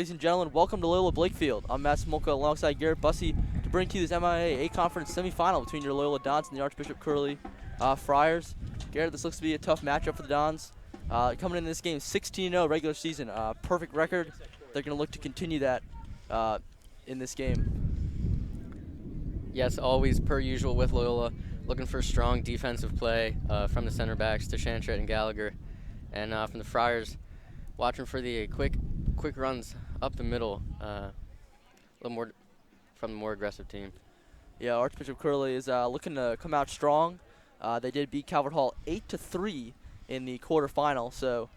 Ladies and gentlemen, welcome to Loyola Blakefield. I'm Matt Smolka alongside Garrett Bussey to bring to you this MIAA Conference semifinal between your Loyola Dons and the Archbishop Curley Friars. Garrett, this looks to be a tough matchup for the Dons. Coming into this game 16-0 regular season, perfect record. They're going to look to continue that in this game. Yes, always per usual with Loyola, looking for strong defensive play from the center backs to Shantret and Gallagher, and from the Friars, watching for the quick runs up the middle, a little more from the more aggressive team. Yeah, Archbishop Curley is looking to come out strong. They did beat Calvert Hall 8-3 in the quarterfinal, so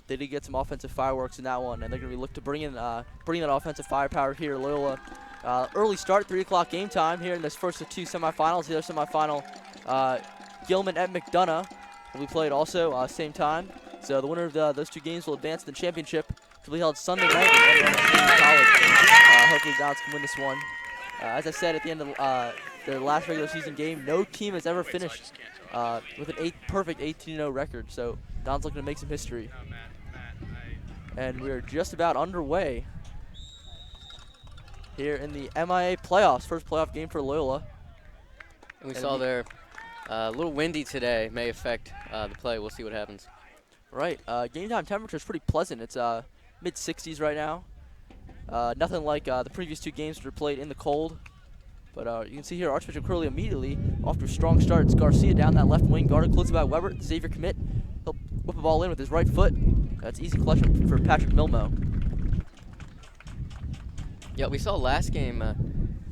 they did get some offensive fireworks in that one, and they're going to be looking to bring that offensive firepower here. Loyola, early start, 3 o'clock game time here in this first of two semifinals. The other semifinal, Gilman at McDonough, will be played also same time. So the winner of those two games will advance to the championship, to be held Sunday night at College. Hopefully the Dons can win this one. As I said at the end of their last regular season game, no team has ever finished with an perfect 18-0 record. So Dons looking to make some history. And we're just about underway here in the MIAA playoffs, first playoff game for Loyola. And we saw there a little windy today, may affect the play. We'll see what happens. Right, game time temperature is pretty pleasant. It's mid-60s right now. Nothing like the previous two games that were played in the cold. But you can see here Archbishop Curley immediately off to a strong start. It's Garcia down that left wing, guarded close by Weber. Xavier commit. He'll whip the ball in with his right foot. That's easy collection for Patrick Milmo. Yeah, we saw last game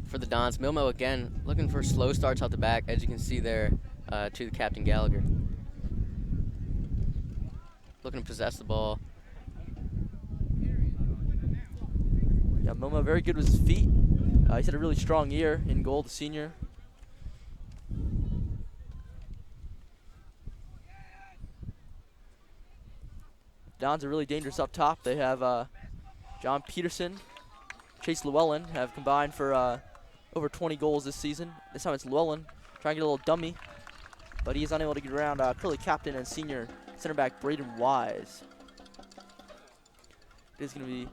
for the Dons. Milmo again looking for slow starts out the back, as you can see there, to the captain Gallagher. Looking to possess the ball. Yeah, Milmo very good with his feet. He's had a really strong year in goal, the senior. Dons are really dangerous up top. They have John Peterson, Chase Llewellyn have combined for over 20 goals this season. This time it's Llewellyn trying to get a little dummy, but he is unable to get around Curley captain and senior center back Braden Wise. It is going to be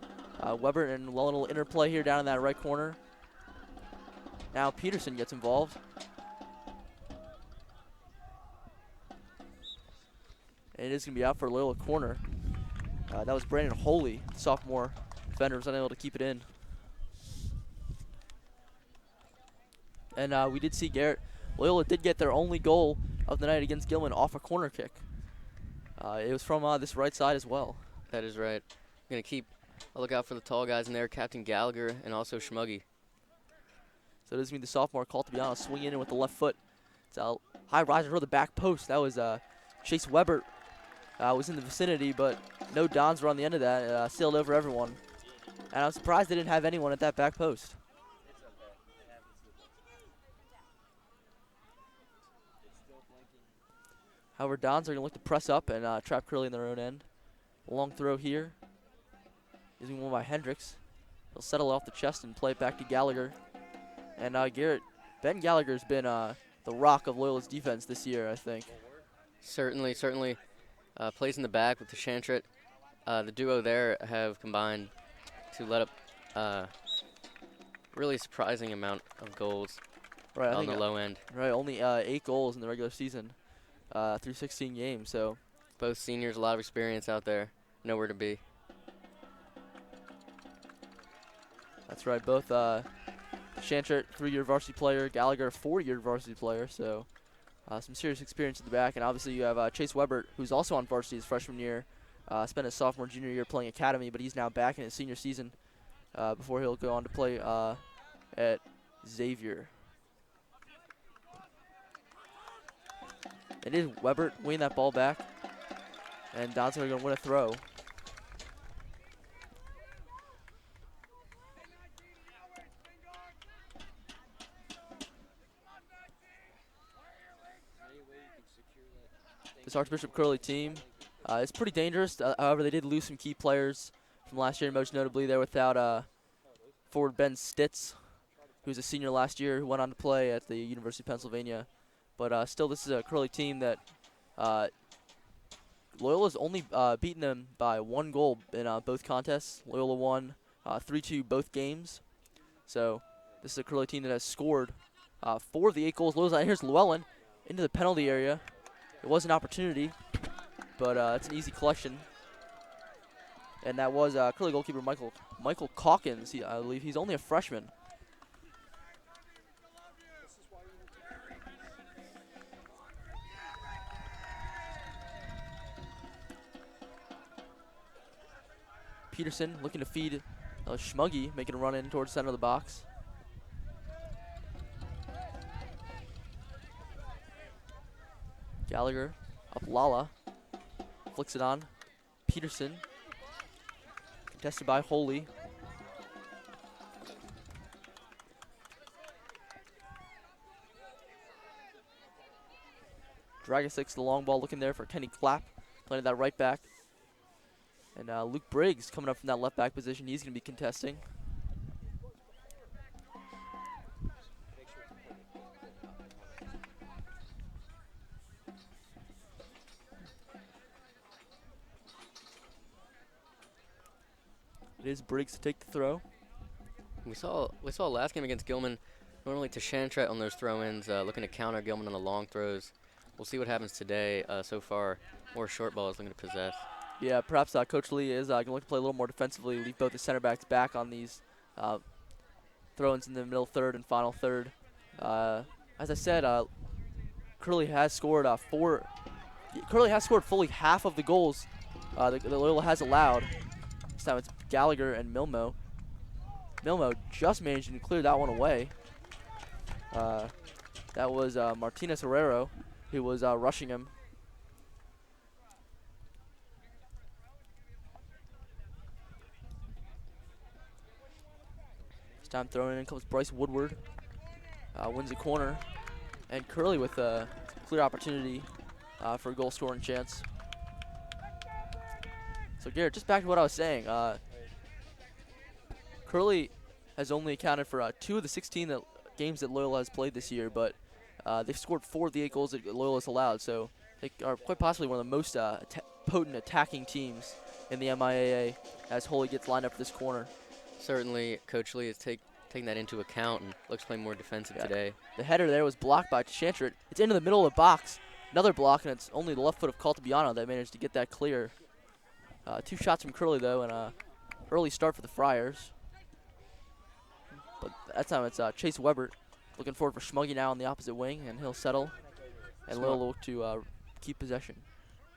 Weber and Llewellyn will interplay here down in that right corner. Now Peterson gets involved. And it is going to be out for Loyola corner. That was Brandon Holy, the sophomore defender, was unable to keep it in. And we did see Garrett. Loyola did get their only goal of the night against Gilman off a corner kick. It was from this right side as well. That is right. Going to keep a lookout for the tall guys in there, Captain Gallagher and also Schmuggy. So it is going to be the sophomore Caltabiano swinging in with the left foot. It's a high riser for the back post. That was Chase Weber was in the vicinity, but no Dons were on the end of that. Sailed over everyone. And I'm surprised they didn't have anyone at that back post. However, Dons are going to look to press up and trap Curley in their own end. A long throw here. Using one by Hendricks. He'll settle off the chest and play it back to Gallagher. And Ben Gallagher's been the rock of Loyola's defense this year, I think. Certainly. Plays in the back with the Shantret. The duo there have combined to let up really surprising amount of goals on the low end. Right, only 8 goals in the regular season through 16 games. So both seniors, a lot of experience out there, nowhere to be. That's right, both Shantret, 3-year varsity player, Gallagher, 4-year varsity player. So some serious experience in the back. And obviously you have Chase Weber, who's also on varsity his freshman year. Spent his sophomore, junior year playing academy, but he's now back in his senior season before he'll go on to play at Xavier. It is Weber winning that ball back, and Dons are going to win a throw. This Archbishop Curley team is pretty dangerous. However, they did lose some key players from last year, most notably they're without forward Ben Stitz, who was a senior last year, who went on to play at the University of Pennsylvania. But still, this is a Curley team that Loyola's only beaten them by 1 goal in both contests. Loyola won 3-2 both games. So this is a Curley team that has scored 4 of the 8 goals. Here's Llewellyn into the penalty area. It was an opportunity, but it's an easy collection. And that was Curley goalkeeper Michael Calkins. I believe he's only a freshman. Peterson looking to feed Schmuggy, making a run in towards the center of the box. Gallagher up Lala, flicks it on. Peterson, contested by Holy. Dragosic's the long ball looking there for Kenny Clapp, playing that right back. And Luke Briggs coming up from that left back position. He's going to be contesting. It is Briggs to take the throw. We saw last game against Gilman, normally to Shantret on those throw-ins, looking to counter Gilman on the long throws. We'll see what happens today. So far, more short balls looking to possess. Yeah, perhaps Coach Lee is going to look to play a little more defensively, leave both the center backs back on these throw-ins in the middle third and final third. As I said, Curley has scored fully half of the goals that Loyola has allowed. This time it's Gallagher and Milmo. Milmo just managed to clear that one away. That was Martinez Herrero who was rushing him. This time throwing in comes Bryce Woodward. Wins the corner. And Curley with a clear opportunity for a goal scoring chance. So Garrett, just back to what I was saying. Curley has only accounted for 2 of the 16 games that Loyola has played this year, but they've scored 4 of the 8 goals that Loyola has allowed. So they are quite possibly one of the most potent attacking teams in the MIAA as Holy gets lined up for this corner. Certainly, Coach Lee is taking that into account and looks to play more defensive today. The header there was blocked by Chantret. It's into the middle of the box. Another block, and it's only the left foot of Caltabiano that managed to get that clear. 2 shots from Curley, though, and an early start for the Friars. But that time it's Chase Weber looking forward for Schmuggy now on the opposite wing, and he'll settle. And Loyola look to keep possession.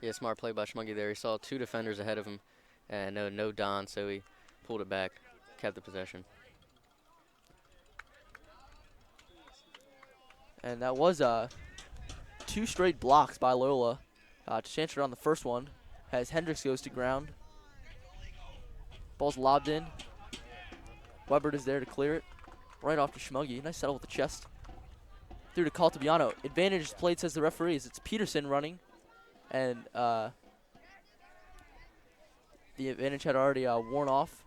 Yeah, smart play by Schmuggy there. He saw 2 defenders ahead of him and no Don, so he pulled it back, kept the possession. And that was 2 straight blocks by Loyola. Chantret on the first one as Hendricks goes to ground. Ball's lobbed in. Weber is there to clear it. Right off to Schmuggy. Nice settle with the chest. Through to Caltabiano. Advantage is played, says the referees. It's Peterson running. And the advantage had already worn off.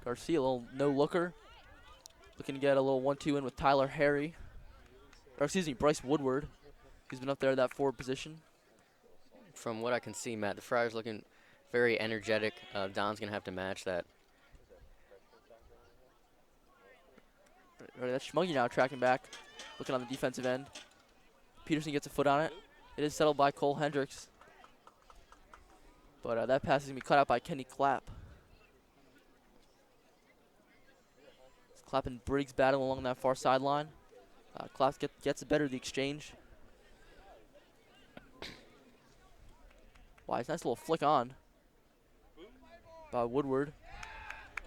Garcia, a little no-looker. Looking to get a little 1-2 in with Tyler Harry. Or excuse me, Bryce Woodward. He's been up there in that forward position. From what I can see, Matt, the Friars looking very energetic. Don's going to have to match that. Right, that's Schmuggy now tracking back, looking on the defensive end. Peterson gets a foot on it. It is settled by Cole Hendricks. But that pass is going to be cut out by Kenny Clapp. Clapp and Briggs battle along that far sideline. Clapp gets the better of the exchange. Wise, nice little flick on by Woodward.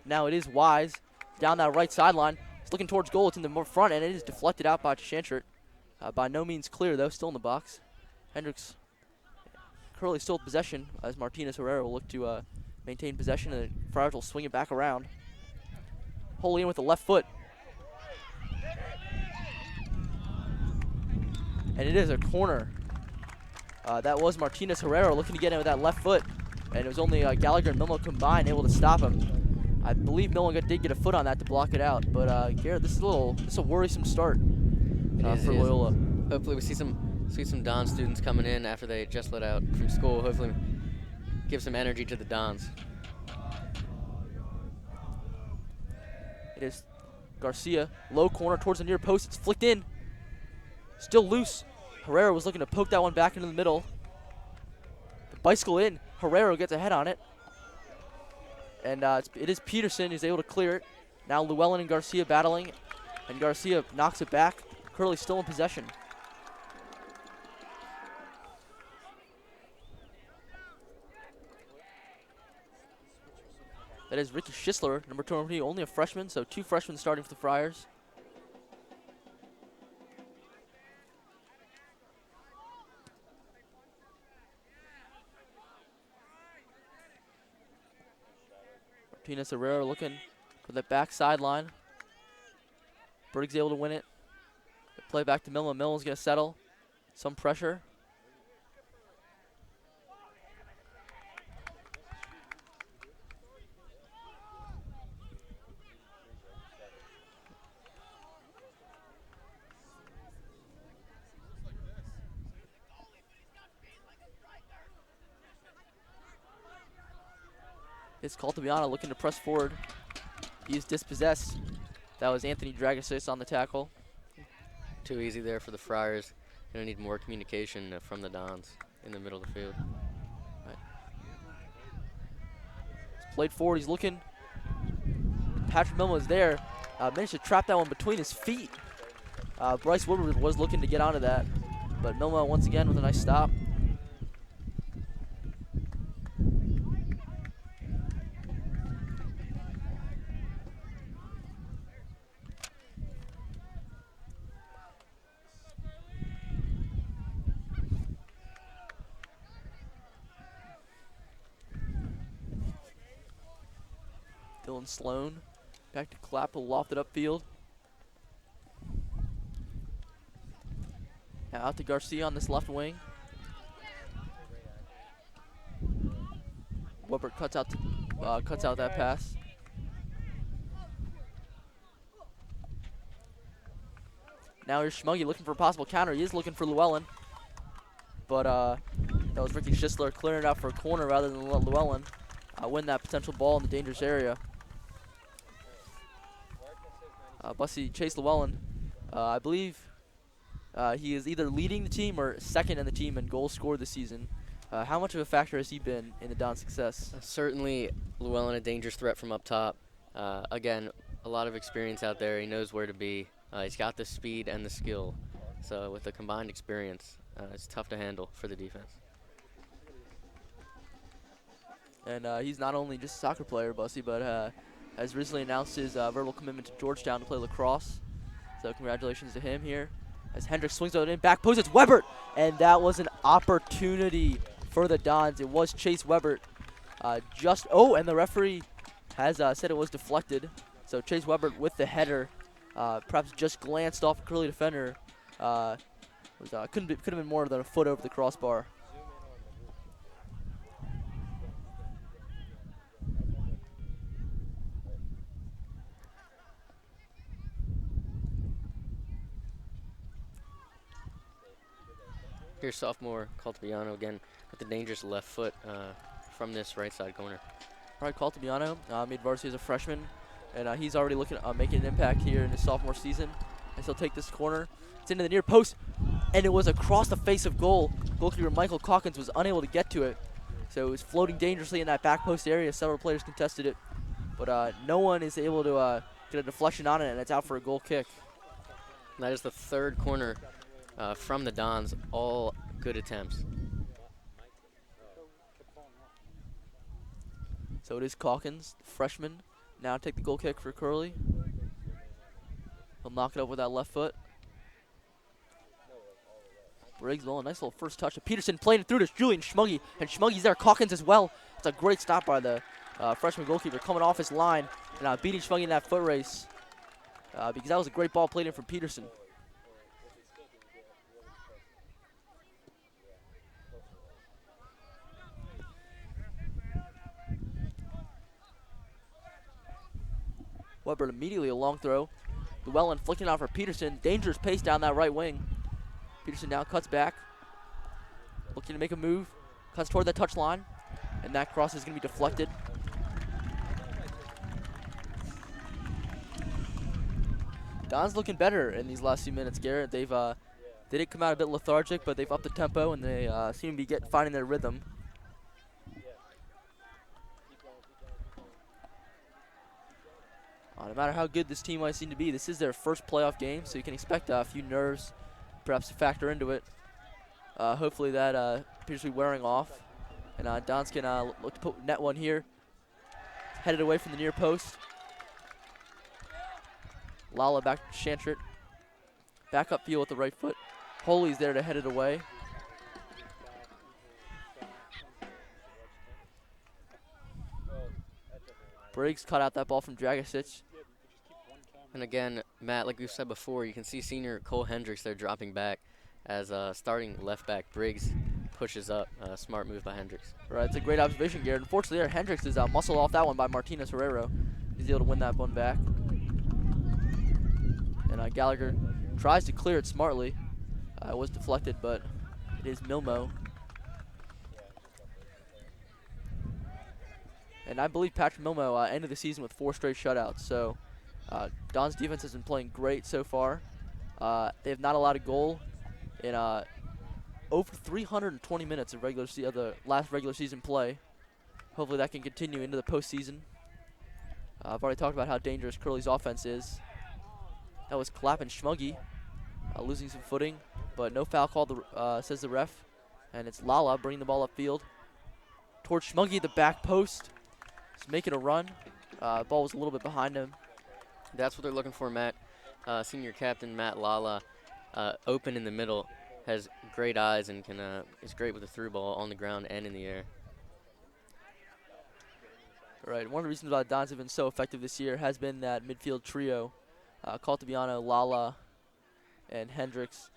Now it is Wise down that right sideline. He's looking towards goal. It's in the front, and it is deflected out by Chantret. By no means clear, though. Still in the box. Hendricks, Curley still with possession as Martinez Herrera will look to maintain possession, and the Friars will swing it back around. Holy in with the left foot. And it is a corner. That was Martinez Herrera looking to get in with that left foot. And it was only Gallagher and Milmo combined able to stop him. I believe Milmo did get a foot on that to block it out. But Garrett, this is a worrisome start for Loyola. Hopefully we see some Don students coming in after they just let out from school. Hopefully give some energy to the Dons. It is Garcia, low corner towards the near post. It's flicked in. Still loose. Herrera was looking to poke that one back into the middle. The bicycle in. Herrera gets a head on it. And it is Peterson who's able to clear it. Now Llewellyn and Garcia battling. And Garcia knocks it back. Curley still in possession. That is Ricky Schisler, number 20, only a freshman, so 2 freshmen starting for the Friars. Martinez Herrera looking for the back sideline. Briggs able to win it. Play back to Millen. Millen's going to settle. Some pressure. It's Caltabiano looking to press forward. He is dispossessed. That was Anthony Dragasis on the tackle. Too easy there for the Friars. Gonna need more communication from the Dons in the middle of the field. Right. It's played forward. He's looking. Patrick Milma is there. Managed to trap that one between his feet. Bryce Woodward was looking to get onto that, but Milma once again with a nice stop. Dylan Sloan back to Clappel, lofted upfield. Now out to Garcia on this left wing. Weber cuts out that pass. Now here's Schmuggy looking for a possible counter. He is looking for Llewellyn. But that was Ricky Schisler clearing it out for a corner rather than let Llewellyn win that potential ball in the dangerous area. Bussy Chase Llewellyn, I believe he is either leading the team or second in the team in goals scored this season. How much of a factor has he been in the Don's success? Certainly Llewellyn a dangerous threat from up top. Again, a lot of experience out there. He knows where to be. He's got the speed and the skill. So with the combined experience, it's tough to handle for the defense. And he's not only just a soccer player, Bussy, but has recently announced his verbal commitment to Georgetown to play lacrosse. So congratulations to him here. As Hendricks swings it in, back post, it's Webert! And that was an opportunity for the Dons. It was Chase Webert. And the referee has said it was deflected. So Chase Webert with the header, perhaps just glanced off a Curley defender. Could have been more than a foot over the crossbar. Here's sophomore Caltabiano again with the dangerous left foot from this right side corner. All right, Caltabiano made varsity as a freshman, and he's already looking at making an impact here in his sophomore season. And he'll take this corner. It's into the near post, and it was across the face of goal. Goalkeeper Michael Calkins was unable to get to it, so it was floating dangerously in that back post area. Several players contested it, but no one is able to get a deflection on it, and it's out for a goal kick. And that is the third corner from the Dons, all good attempts. So it is Calkins, the freshman, now take the goal kick for Curley. He'll knock it up with that left foot. Briggs, well, a nice little first touch. Peterson playing it through to Julian Schmuggy, and Schmuggy's there. Calkins as well. It's a great stop by the freshman goalkeeper coming off his line and beating Schmuggy in that foot race because that was a great ball played in from Peterson. Weber immediately a long throw. Llewellyn flicking out for Peterson. Dangerous pace down that right wing. Peterson now cuts back, looking to make a move, cuts toward that touch line, and that cross is going to be deflected. Don's looking better in these last few minutes, Garrett. They did come out a bit lethargic, but they've upped the tempo and they seem to be finding their rhythm. No matter how good this team might seem to be, this is their first playoff game, so you can expect a few nerves perhaps to factor into it. Hopefully that appears to be wearing off. And Don's can look to put net one here. Headed away from the near post. Lala back to Shantrit. Back up field with the right foot. Holy's there to head it away. Briggs cut out that ball from Dragicic. And again, Matt, like we've said before, you can see senior Cole Hendricks there dropping back as starting left back Briggs pushes up. Smart move by Hendricks. Right, it's a great observation, Garrett. Unfortunately, there, Hendricks is muscled off that one by Martinez Herrero. He's able to win that one back. And Gallagher tries to clear it smartly. It was deflected, but it is Milmo. And I believe Patrick Milmo ended the season with 4 straight shutouts. So Don's defense has been playing great so far. They have not allowed a goal in over 320 minutes of the last regular season play. Hopefully that can continue into the postseason. I've already talked about how dangerous Curley's offense is. That was Clapp and Schmuggy losing some footing, but no foul called, says the ref. And it's Lala bringing the ball upfield towards Schmuggy at the back post. He's making a run. Ball was a little bit behind him. That's what they're looking for, Matt. Senior captain Matt Lala, open in the middle, has great eyes and is great with a through ball on the ground and in the air. Right, one of the reasons why Dons have been so effective this year has been that midfield trio. Caltabiano, Lala, and Hendricks.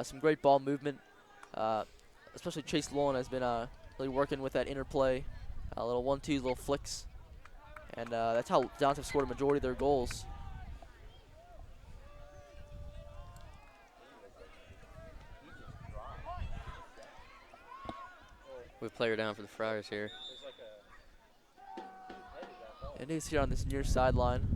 Some great ball movement. Especially Chase Lowell has been really working with that interplay. Little 1-2, little flicks. And that's how Dons have scored a majority of their goals. We player down for the Friars here. It is here on this near sideline.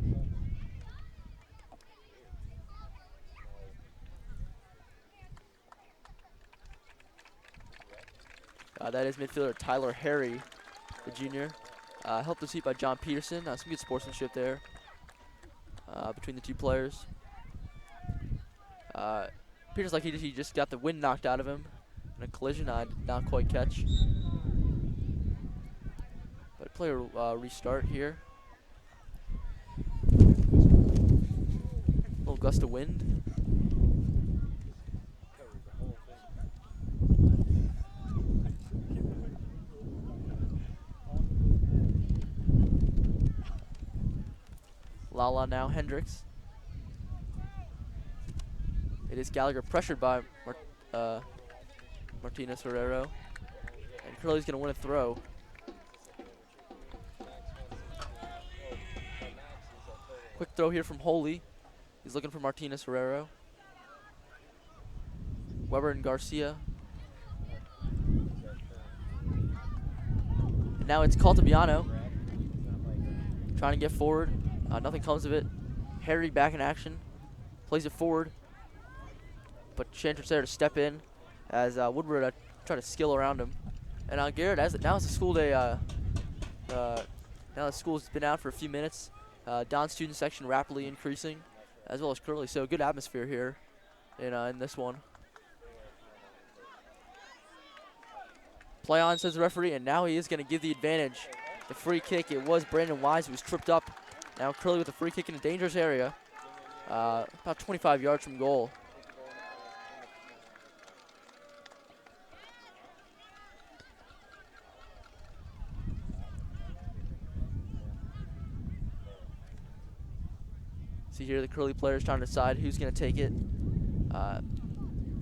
That is midfielder Tyler Harry, the junior. Helped received by John Peterson. Some good sportsmanship there between the two players. Peter's like he just got the wind knocked out of him in a collision. I did not quite catch. But player restart here. Little gust of wind. Lala now, Hendricks. It is Gallagher pressured by Martinez Herrero. And Curley's going to win a throw. Quick throw here from Holy. He's looking for Martinez Herrero. Weber and Garcia. And now it's Caltabiano. Trying to get forward. Nothing comes of it. Harry back in action. Plays it forward. But Chantrit's there to step in as Woodward try to skill around him. And Garrett, now it's a school day. Now the school's been out for a few minutes. Don's student section rapidly increasing, as well as Curley. So good atmosphere here in this one. Play on, says the referee, and now he is going to give the advantage. The free kick, it was Brandon Wise who was tripped up. Now Curley with a free kick in a dangerous area, about 25 yards from goal. See here the Curley players trying to decide who's going to take it.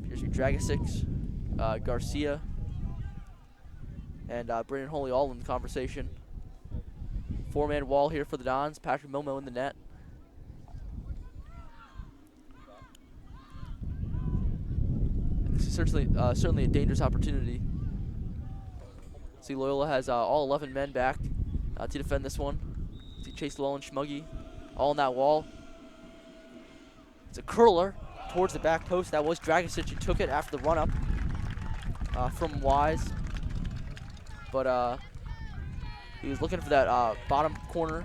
Here's your Dragicic, Garcia, and Brandon Holy all in the conversation. 4-man wall here for the Dons. Patrick Milmo in the net. And certainly a dangerous opportunity. See, Loyola has all 11 men back to defend this one. See Chase Llewellyn, Schmuggy, all in that wall. It's a curler towards the back post. That was Dragicic who took it after the run-up from Wise. But he was looking for that bottom corner.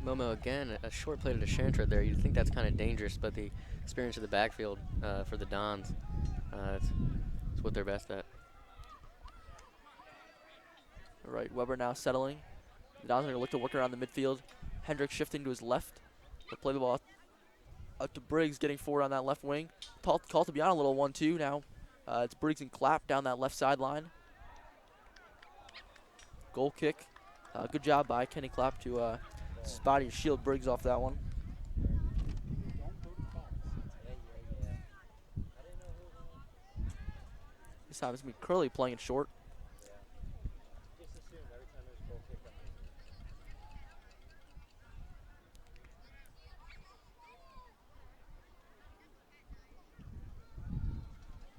Momo again, a short play to Shantra there. You'd think that's kind of dangerous, but the experience of the backfield for the Dons, it's what they're best at. All right, Weber now settling. The Dons are going to look to work around the midfield. Hendricks shifting to his left. They'll play the ball out to Briggs, getting forward on that left wing. Call to be on a little 1-2 now. It's Briggs and Clapp down that left sideline. Goal kick. Good job by Kenny Clapp to spot and shield Briggs off that one. This time it's going to be Curley playing it short.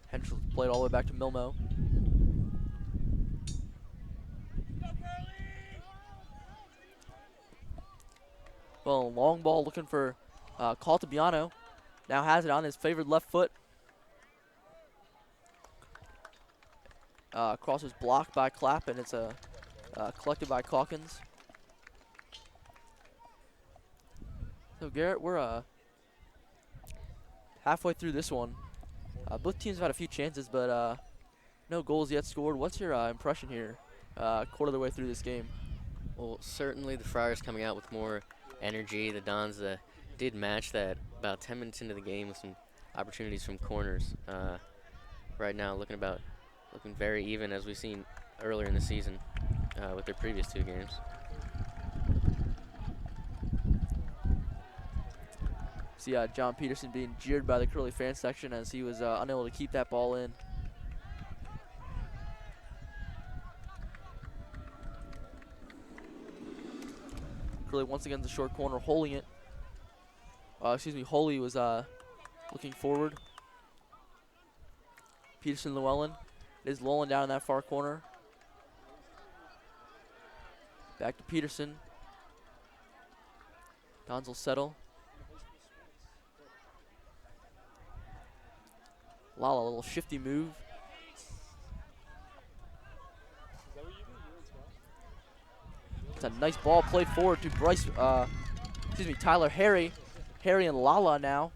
Henschel played all the way back to Milmo. Well, long ball looking for Caltabiano. Now has it on his favored left foot. Cross was blocked by Clapp, and it's collected by Calkins. So Garrett, we're halfway through this one. Both teams have had a few chances, but no goals yet scored. What's your impression here, quarter of the way through this game? Well, certainly the Friars coming out with more energy. The Dons did match that about 10 minutes into the game with some opportunities from corners. Right now, looking very even as we've seen earlier in the season with their previous two games. See John Peterson being jeered by the Curley fan section as he was unable to keep that ball in. Curley once again in the short corner, holding it. Holy was looking forward. Peterson Llewellyn is Llewellyn down in that far corner. Back to Peterson. Dons will settle. Lala, a little shifty move. It's a nice ball played forward to Tyler Harry. Harry and Lala now.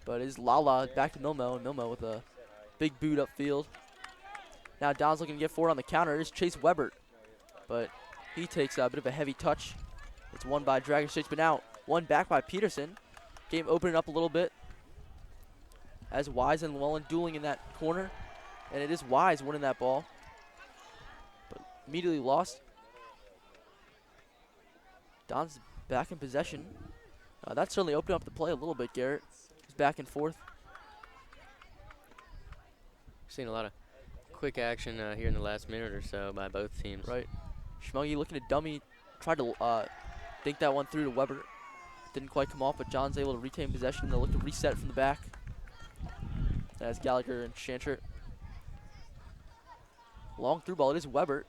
But it is Lala back to Milmo, and Milmo with a big boot upfield. Now Don's looking to get forward on the counter. It is Chase Webert, but he takes a bit of a heavy touch. It's won by Dragicic, but now one back by Peterson. Game opening up a little bit as Wise and Llewellyn dueling in that corner, and it is Wise winning that ball, but immediately lost. Don's back in possession. That certainly opened up the play a little bit, Garrett. He's back and forth. Seen a lot of quick action here in the last minute or so by both teams. Right. Schmuggy looking to dummy, tried to dink that one through to Weber. Didn't quite come off, but John's able to retain possession. They'll look to reset from the back. As Gallagher and Shantert. Long through ball. It is Weber.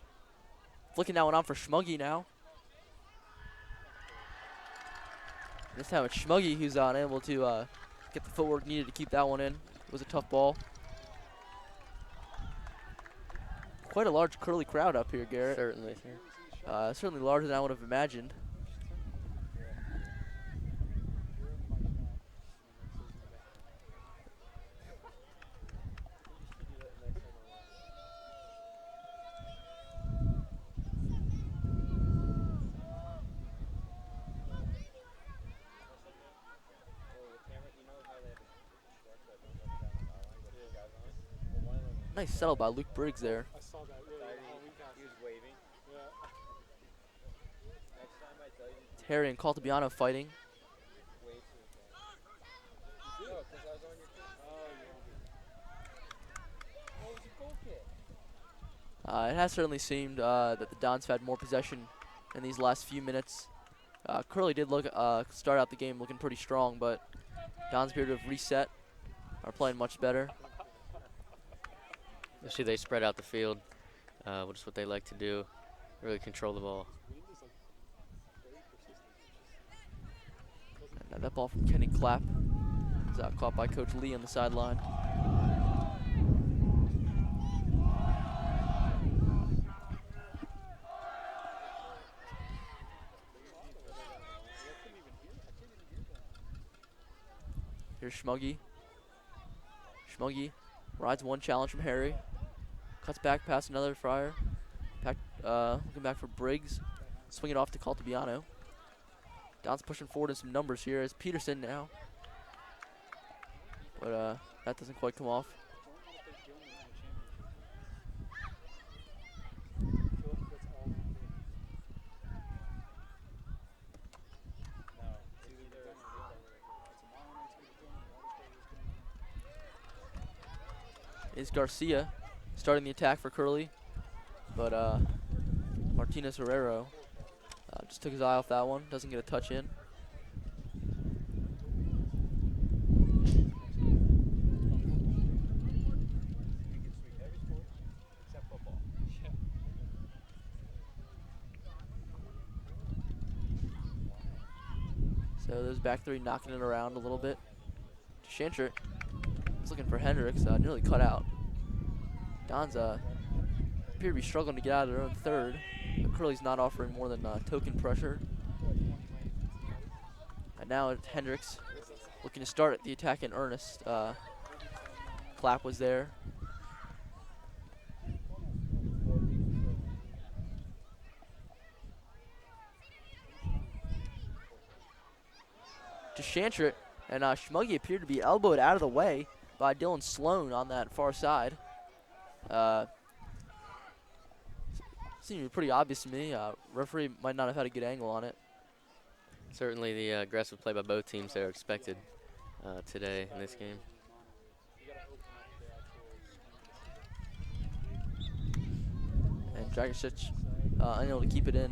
Flicking that one on for Schmuggy now. This time it's Schmuggy who's unable to get the footwork needed to keep that one in. It was a tough ball. Quite a large Curley crowd up here, Garrett. Certainly. Certainly larger than I would have imagined. Nice settle by Luke Briggs there. I saw that. He was waving. Terry and Caltabiano fighting. It has certainly seemed that the Dons have had more possession in these last few minutes. Curley did start out the game looking pretty strong, but Dons appear to have reset, are playing much better. You see they spread out the field, which is what they like to do, really control the ball. And that ball from Kenny Clapp is caught by Coach Lee on the sideline. Here's Schmuggy. Schmuggy rides one challenge from Harry. Cuts back past another Fryer. Looking back for Briggs. Swing it off to Caltabiano. Don's pushing forward in some numbers here as Peterson now. But that doesn't quite come off. Is Garcia starting the attack for Curley, but Martinez Herrero just took his eye off that one, doesn't get a touch in. So those back three knocking it around a little bit. Shantrit is looking for Hendricks, nearly cut out. Dons appear to be struggling to get out of their own third. But Curley's not offering more than token pressure. And now it's Hendricks looking to start the attack in earnest. Clapp was there. To Shantrit, and Schmuggy appeared to be elbowed out of the way by Dylan Sloan on that far side. Seemed to be pretty obvious to me. Referee might not have had a good angle on it. Certainly the aggressive play by both teams there expected today in this game. And Dragicic unable to keep it in.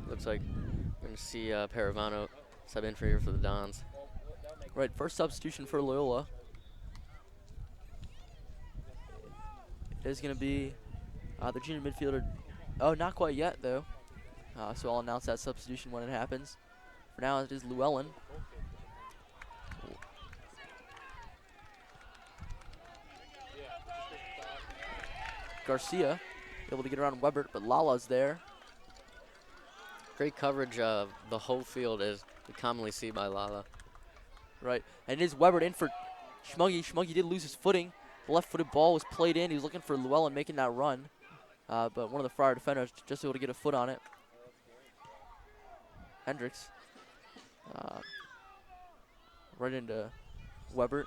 Looks like we're going to see Paravano sub in for here for the Dons. Right, first substitution for Loyola. It is going to be the junior midfielder. Oh, not quite yet, though. So I'll announce that substitution when it happens. For now, it is Llewellyn. Garcia able to get around Webert, but Lala's there. Great coverage of the whole field as we commonly see by Lala. Right, and it is Webert in for Schmuggy. Schmuggy did lose his footing. The left-footed ball was played in. He was looking for Llewellyn making that run. But one of the Friar defenders just able to get a foot on it. Hendricks. Right into Webert.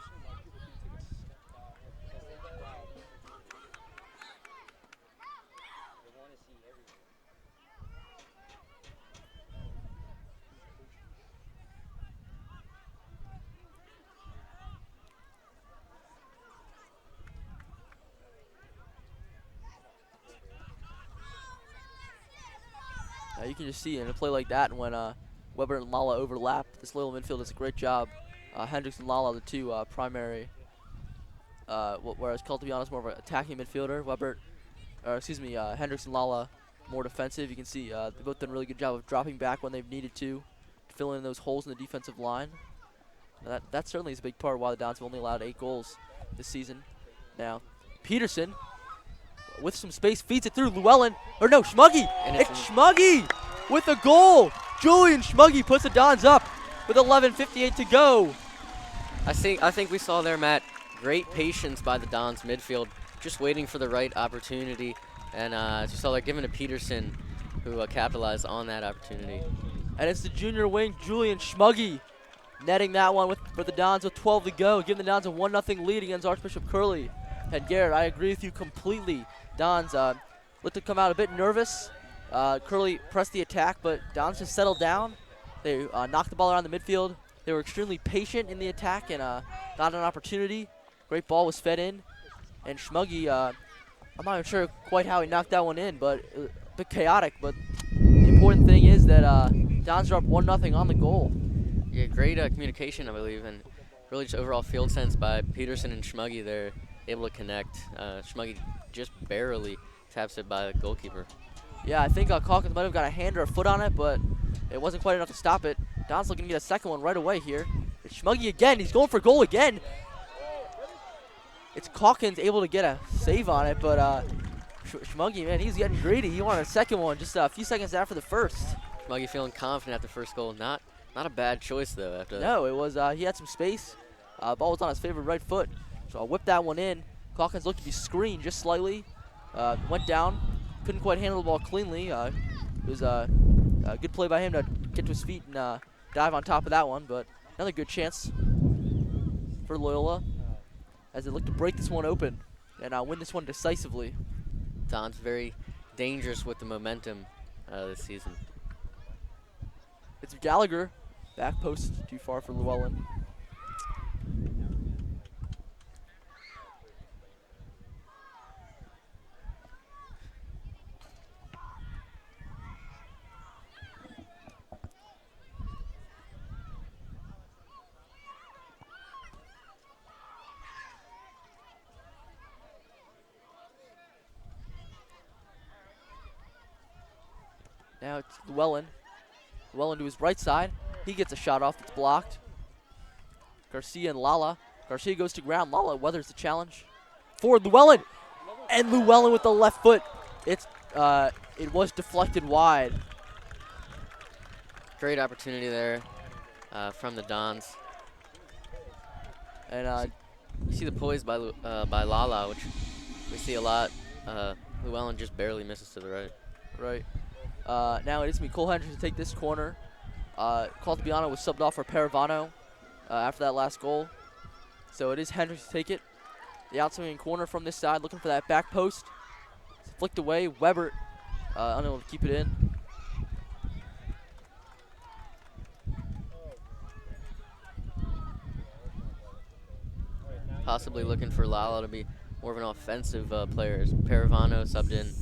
You can just see in a play like that, when Weber and Lala overlap, this Loyola midfield does a great job. Hendricks and Lala, the two primary, whereas Caltabiano's more of an attacking midfielder. Hendricks and Lala more defensive. You can see they both done a really good job of dropping back when they've needed to fill in those holes in the defensive line. That certainly is a big part of why the Dons have only allowed 8 goals this season. Now, Peterson, with some space, feeds it through Llewellyn. Or no, Schmuggy. It's Schmuggy with a goal. Julian Schmuggy puts the Dons up with 11:58 to go. I think we saw there, Matt, great patience by the Dons midfield, just waiting for the right opportunity. And as you saw, they're giving to Peterson, who capitalized on that opportunity. And it's the junior wing, Julian Schmuggy, netting that one for the Dons with 12 to go, giving the Dons a 1-0 lead against Archbishop Curley. And Garrett, I agree with you completely. Dons looked to come out a bit nervous. Curley pressed the attack, but Dons just settled down. They knocked the ball around the midfield, They were extremely patient in the attack and got an opportunity. Great ball was fed in. And Schmuggy, I'm not even sure quite how he knocked that one in, but a bit chaotic. But the important thing is that Dons are up 1-0 on the goal. Yeah, great communication, I believe, and really just overall field sense by Peterson and Schmuggy. They're able to connect. Schmuggy just barely taps it by the goalkeeper. Yeah, I think Calkins might have got a hand or a foot on it, but it wasn't quite enough to stop it. Don's looking to get a second one right away here. It's Schmuggy again. He's going for goal again. It's Calkins able to get a save on it, but Schmuggy, man, he's getting greedy. He wanted a second one just a few seconds after the first. Schmuggy feeling confident after the first goal. Not a bad choice, though. After No, it was, he had some space. Ball was on his favorite right foot, so I whipped that one in. Calkins looked to be screened just slightly. Went down, couldn't quite handle the ball cleanly. It was a good play by him to get to his feet and dive on top of that one, but another good chance for Loyola as they look to break this one open and win this one decisively. Don's very dangerous with the momentum this season. It's Gallagher, back post, too far for Llewellyn. Now it's Llewellyn. Llewellyn to his right side. He gets a shot off that's blocked. Garcia and Lala. Garcia goes to ground. Lala weathers the challenge. For Llewellyn. And Llewellyn with the left foot. It was deflected wide. Great opportunity there from the Dons. And you see the poise by Lala, which we see a lot. Llewellyn just barely misses to the right. Right. Now it is me, Cole Hendricks, to take this corner. Caltabiano was subbed off for Paravano after that last goal. So it is Hendricks to take it. The outswinging corner from this side, looking for that back post. It's flicked away. Weber unable to keep it in. Possibly looking for Lala to be more of an offensive player. As Paravano subbed in,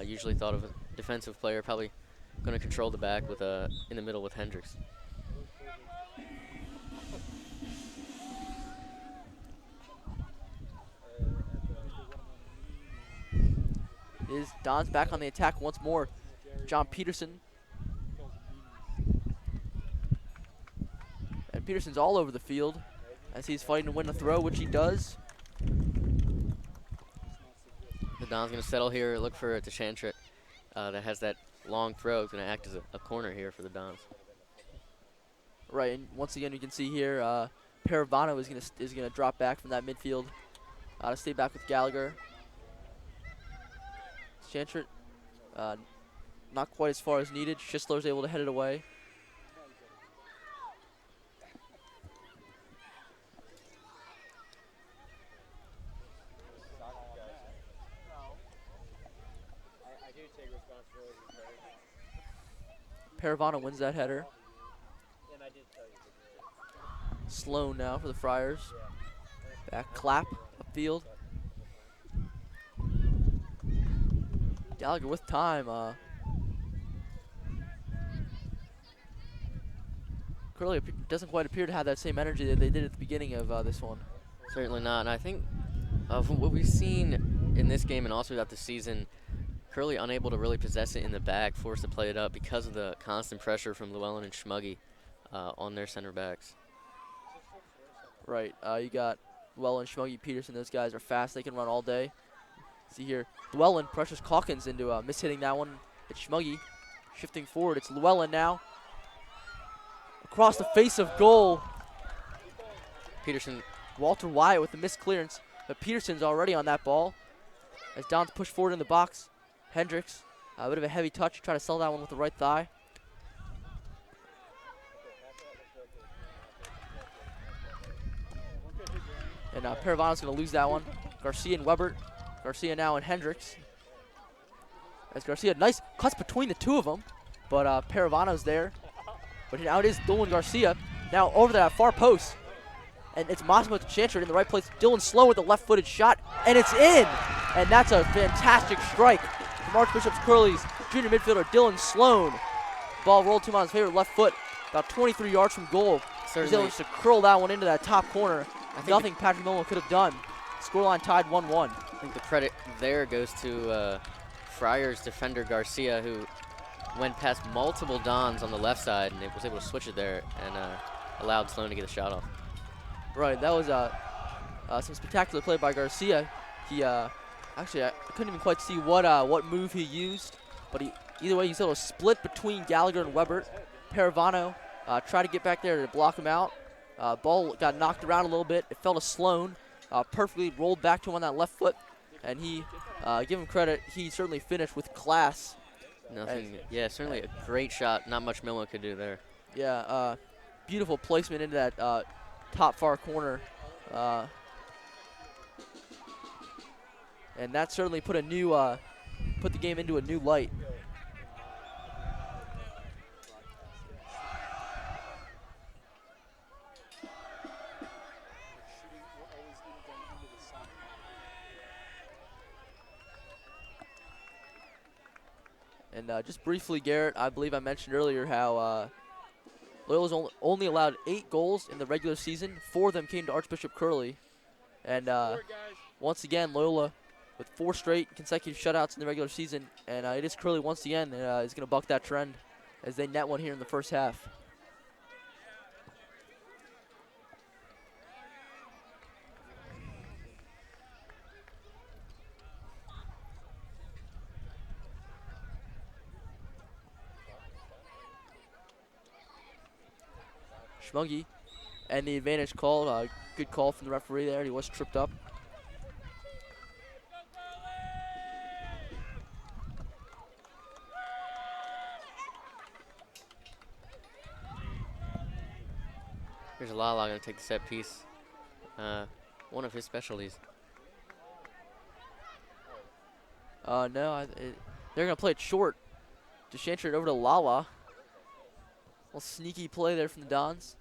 usually thought of a defensive player, probably going to control the back with in the middle with Hendricks. Is Don's back on the attack once more. John Peterson. And Peterson's all over the field as he's fighting to win a throw, which he does. The Don's going to settle here, look for a Tashantrik that has that long throw. It's going to act as a corner here for the Dons. Right, and once again, you can see here, Paravano is gonna drop back from that midfield to stay back with Gallagher. Chantrit, not quite as far as needed. Schisler's able to head it away. I do take responsibility for Paravano wins that header. and I did tell you. Sloan now for the Friars. Back clap upfield. Gallagher with time. Curley doesn't quite appear to have that same energy that they did at the beginning of this one. Certainly not. And I think from what we've seen in this game and also throughout the season, Curley unable to really possess it in the back, forced to play it up because of the constant pressure from Llewellyn and Schmuggy on their center backs. Right, you got Llewellyn, Schmuggy, Peterson. Those guys are fast. They can run all day. See here, Llewellyn pressures Calkins into mishitting that one. It's Schmuggy shifting forward. It's Llewellyn now. Across the face of goal. Peterson. Walter Wyatt with the missed clearance, but Peterson's already on that ball. As Don's pushed forward in the box. Hendricks, a bit of a heavy touch, try to sell that one with the right thigh. And Paravano's going to lose that one. Garcia and Weber. Garcia now and Hendricks. As Garcia, nice cuts between the two of them, but Paravano's there. But now it is Dolan Garcia. Now over that far post. And it's Massimo to Chantry in the right place. Dylan Sloan with a left-footed shot, and it's in! And that's a fantastic strike from Archbishop's Curley's junior midfielder, Dylan Sloan. Ball rolled to him on his favorite left foot, about 23 yards from goal. He's able just to curl that one into that top corner. Nothing Patrick Nolan could have done. Scoreline tied 1-1. I think the credit there goes to Friars defender Garcia, who went past multiple Dons on the left side and was able to switch it there and allowed Sloan to get a shot off. Right, that was some spectacular play by Garcia. He actually I couldn't even quite see what move he used, but either way he's able to split between Gallagher and Webber. Paravano tried to get back there to block him out. Ball got knocked around a little bit. It fell to Sloan. Perfectly rolled back to him on that left foot, and he give him credit. He certainly finished with class. Yeah, certainly a great shot. Not much Milmo could do there. Yeah, beautiful placement into that top far corner, and that certainly put the game into a new light. And just briefly, Garrett, I believe I mentioned earlier how Loyola's only allowed 8 goals in the regular season. 4 of them came to Archbishop Curley. And once again, Loyola with 4 straight consecutive shutouts in the regular season. And it is Curley once again is going to buck that trend as they net one here in the first half. Schmungy, and the advantage called. Good call from the referee there. He was tripped up. Here's Lala going to take the set piece. One of his specialties. No, they're going to play it short. DeChantre it over to Lala. Little sneaky play there from the Dons.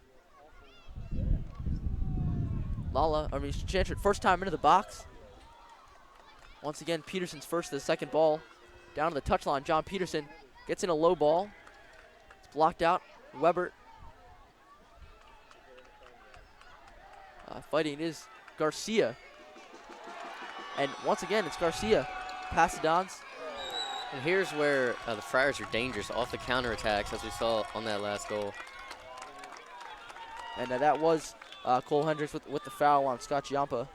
DeChantre, first time into the box. Once again, Peterson's first to the second ball. Down to the touchline, John Peterson gets in a low ball. It's blocked out. Weber. Fighting is Garcia. And once again, it's Garcia. Past the Dons. And here's where the Friars are dangerous off the counterattacks, as we saw on that last goal. And that was Cole Hendricks with the foul on Scott Giampa.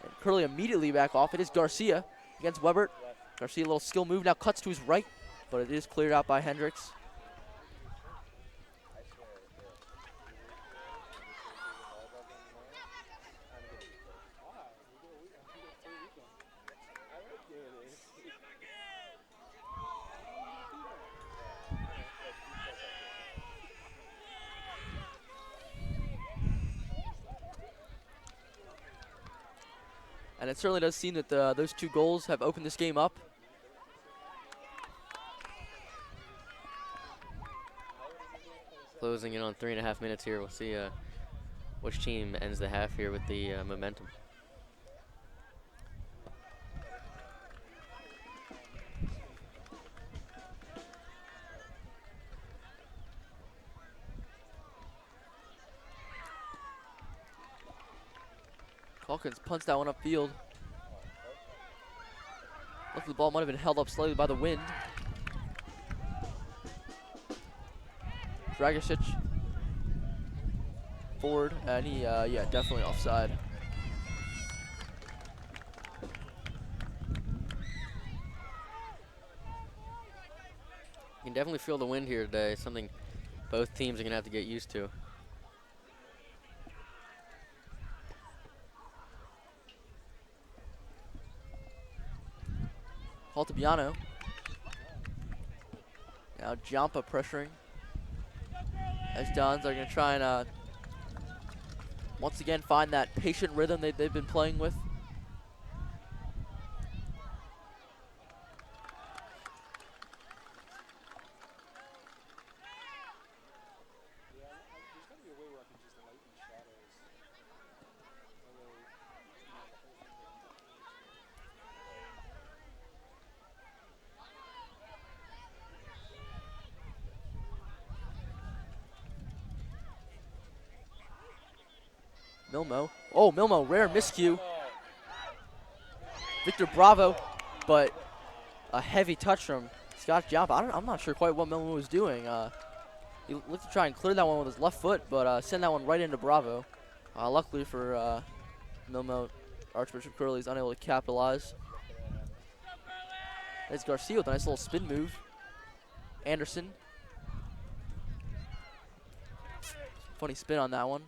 And Curley immediately back off. It is Garcia against Weber. Garcia, a little skill move, now cuts to his right, but it is cleared out by Hendricks. And it certainly does seem that those 2 goals have opened this game up. Closing in on 3.5 minutes here. We'll see which team ends the half here with the momentum. Calkins punts that one upfield. Luckily the ball might have been held up slightly by the wind. Dragicic forward, and he, yeah, definitely offside. You can definitely feel the wind here today, something both teams are going to have to get used to. Altabiano. Now Giampa pressuring. As Dons are going to try and once again find that patient rhythm they've been playing with. Milmo. Oh, Milmo, rare miscue. Victor Bravo, but a heavy touch from Scott Giampa. I'm not sure quite what Milmo was doing. He looked to try and clear that one with his left foot, but send that one right into Bravo. Luckily for Milmo, Archbishop Curley is unable to capitalize. There's Garcia with a nice little spin move. Anderson. Funny spin on that one.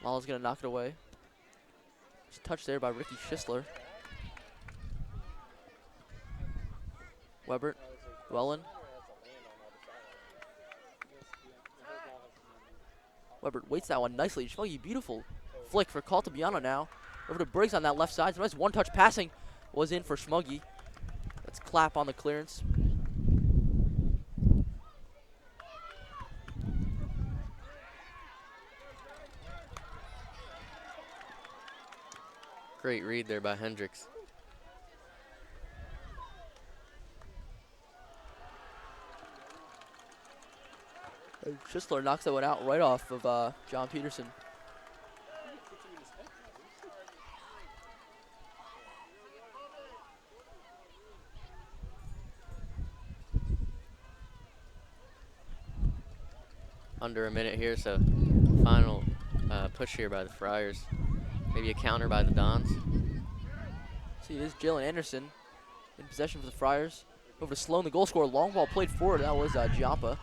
Lala's going to knock it away. Just touched there by Ricky Schisler. Webert. Wellen. Webert waits that one nicely. Schmuggy, beautiful flick for Caltabiano now. Over to Briggs on that left side. Nice one-touch passing was in for Schmuggy. That's Clapp on the clearance. Great read there by Hendricks. Schisler knocks that one out right off of John Peterson. Under a minute here, so final push here by the Friars. Maybe a counter by the Dons. See, this is Jalen Anderson in possession for the Friars. Over to Sloan, the goal scorer. Long ball played forward. That was Giampa.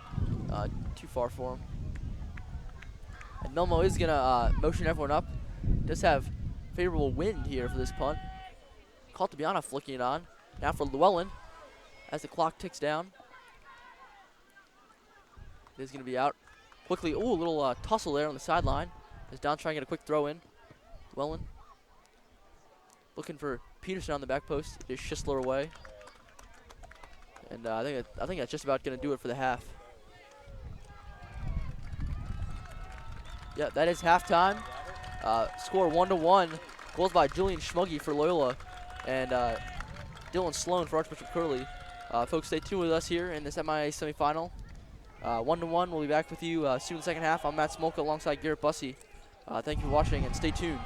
Too far for him. And Milmo is going to motion everyone up. Does have favorable wind here for this punt. Caltabiano flicking it on. Now for Llewellyn as the clock ticks down. It is going to be out quickly. Ooh, a little tussle there on the sideline as Don trying to get a quick throw in. Llewellyn looking for Peterson on the back post. Just Schisler away. And I think that's just about going to do it for the half. Yeah, that is halftime. Score 1-1. Goals by Julian Schmuggy for Loyola and Dylan Sloan for Archbishop Curley. Folks, stay tuned with us here in this MIAA semifinal. 1-1. We'll be back with you soon in the second half. I'm Matt Smolka alongside Garrett Bussey. Thank you for watching and stay tuned.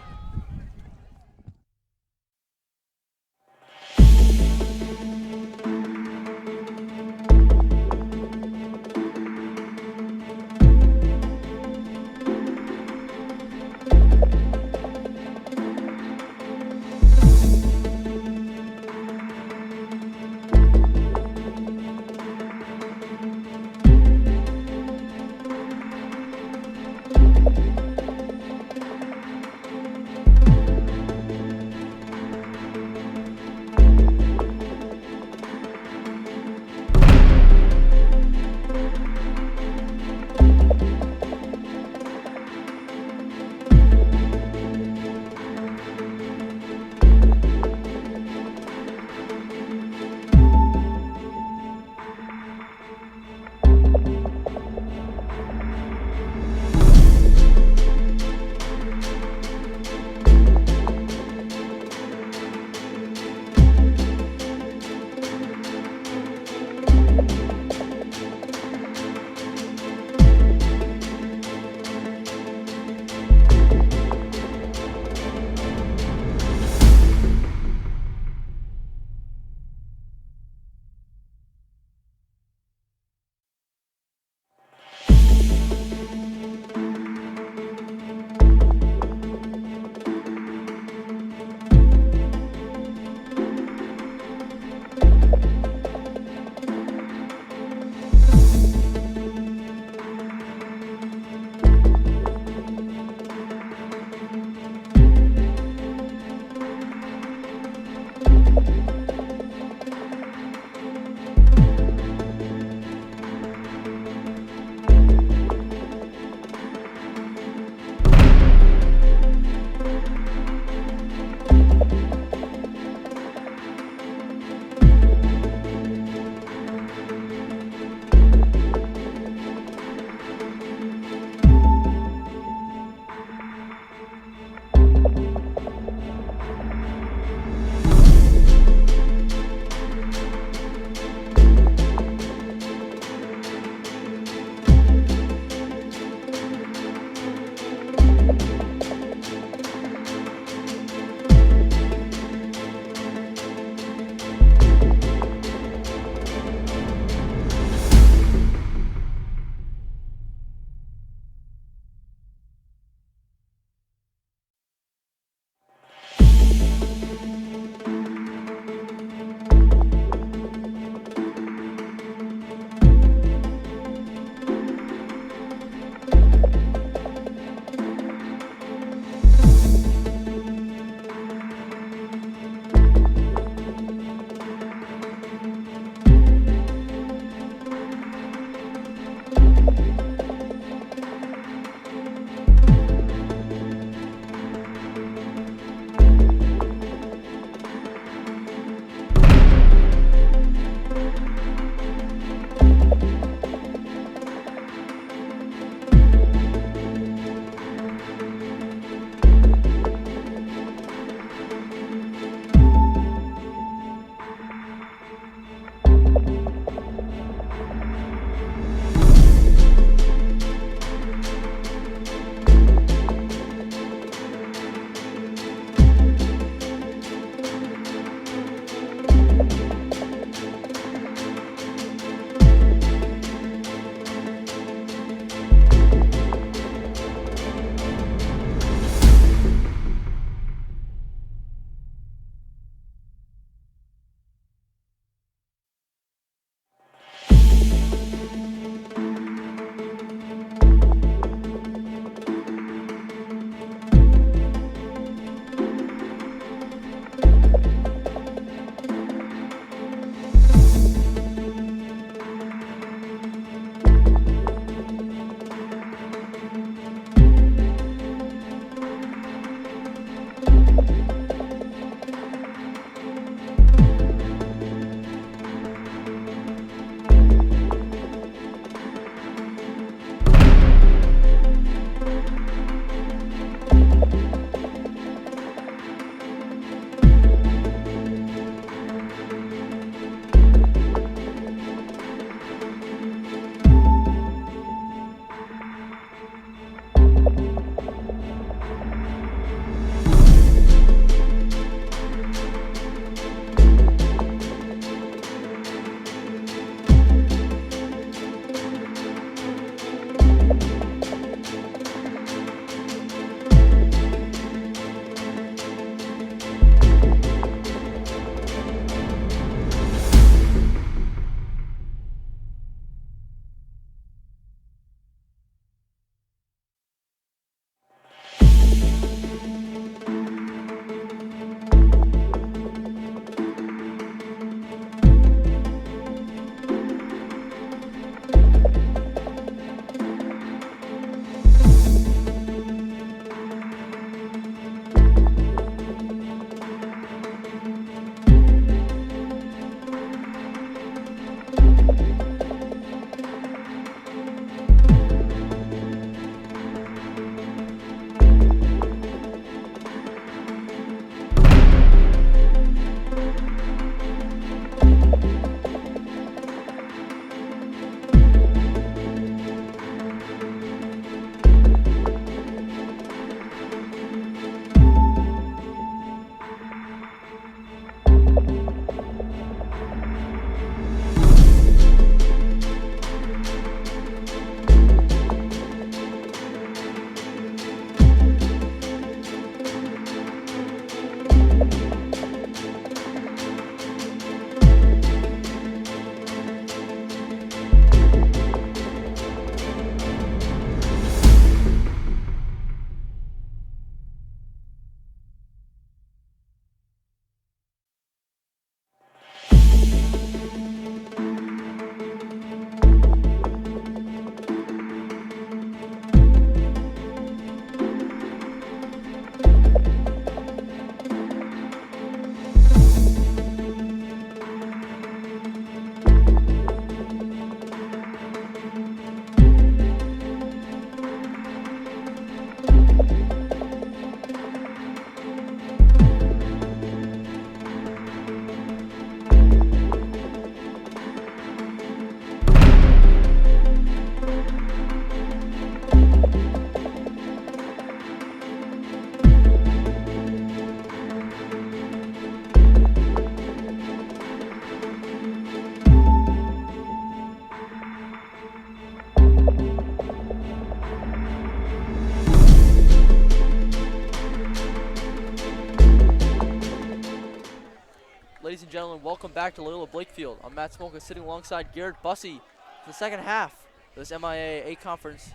Ladies and gentlemen, welcome back to Loyola Blakefield. I'm Matt Smolka sitting alongside Garrett Bussey for the second half of this MIAA Conference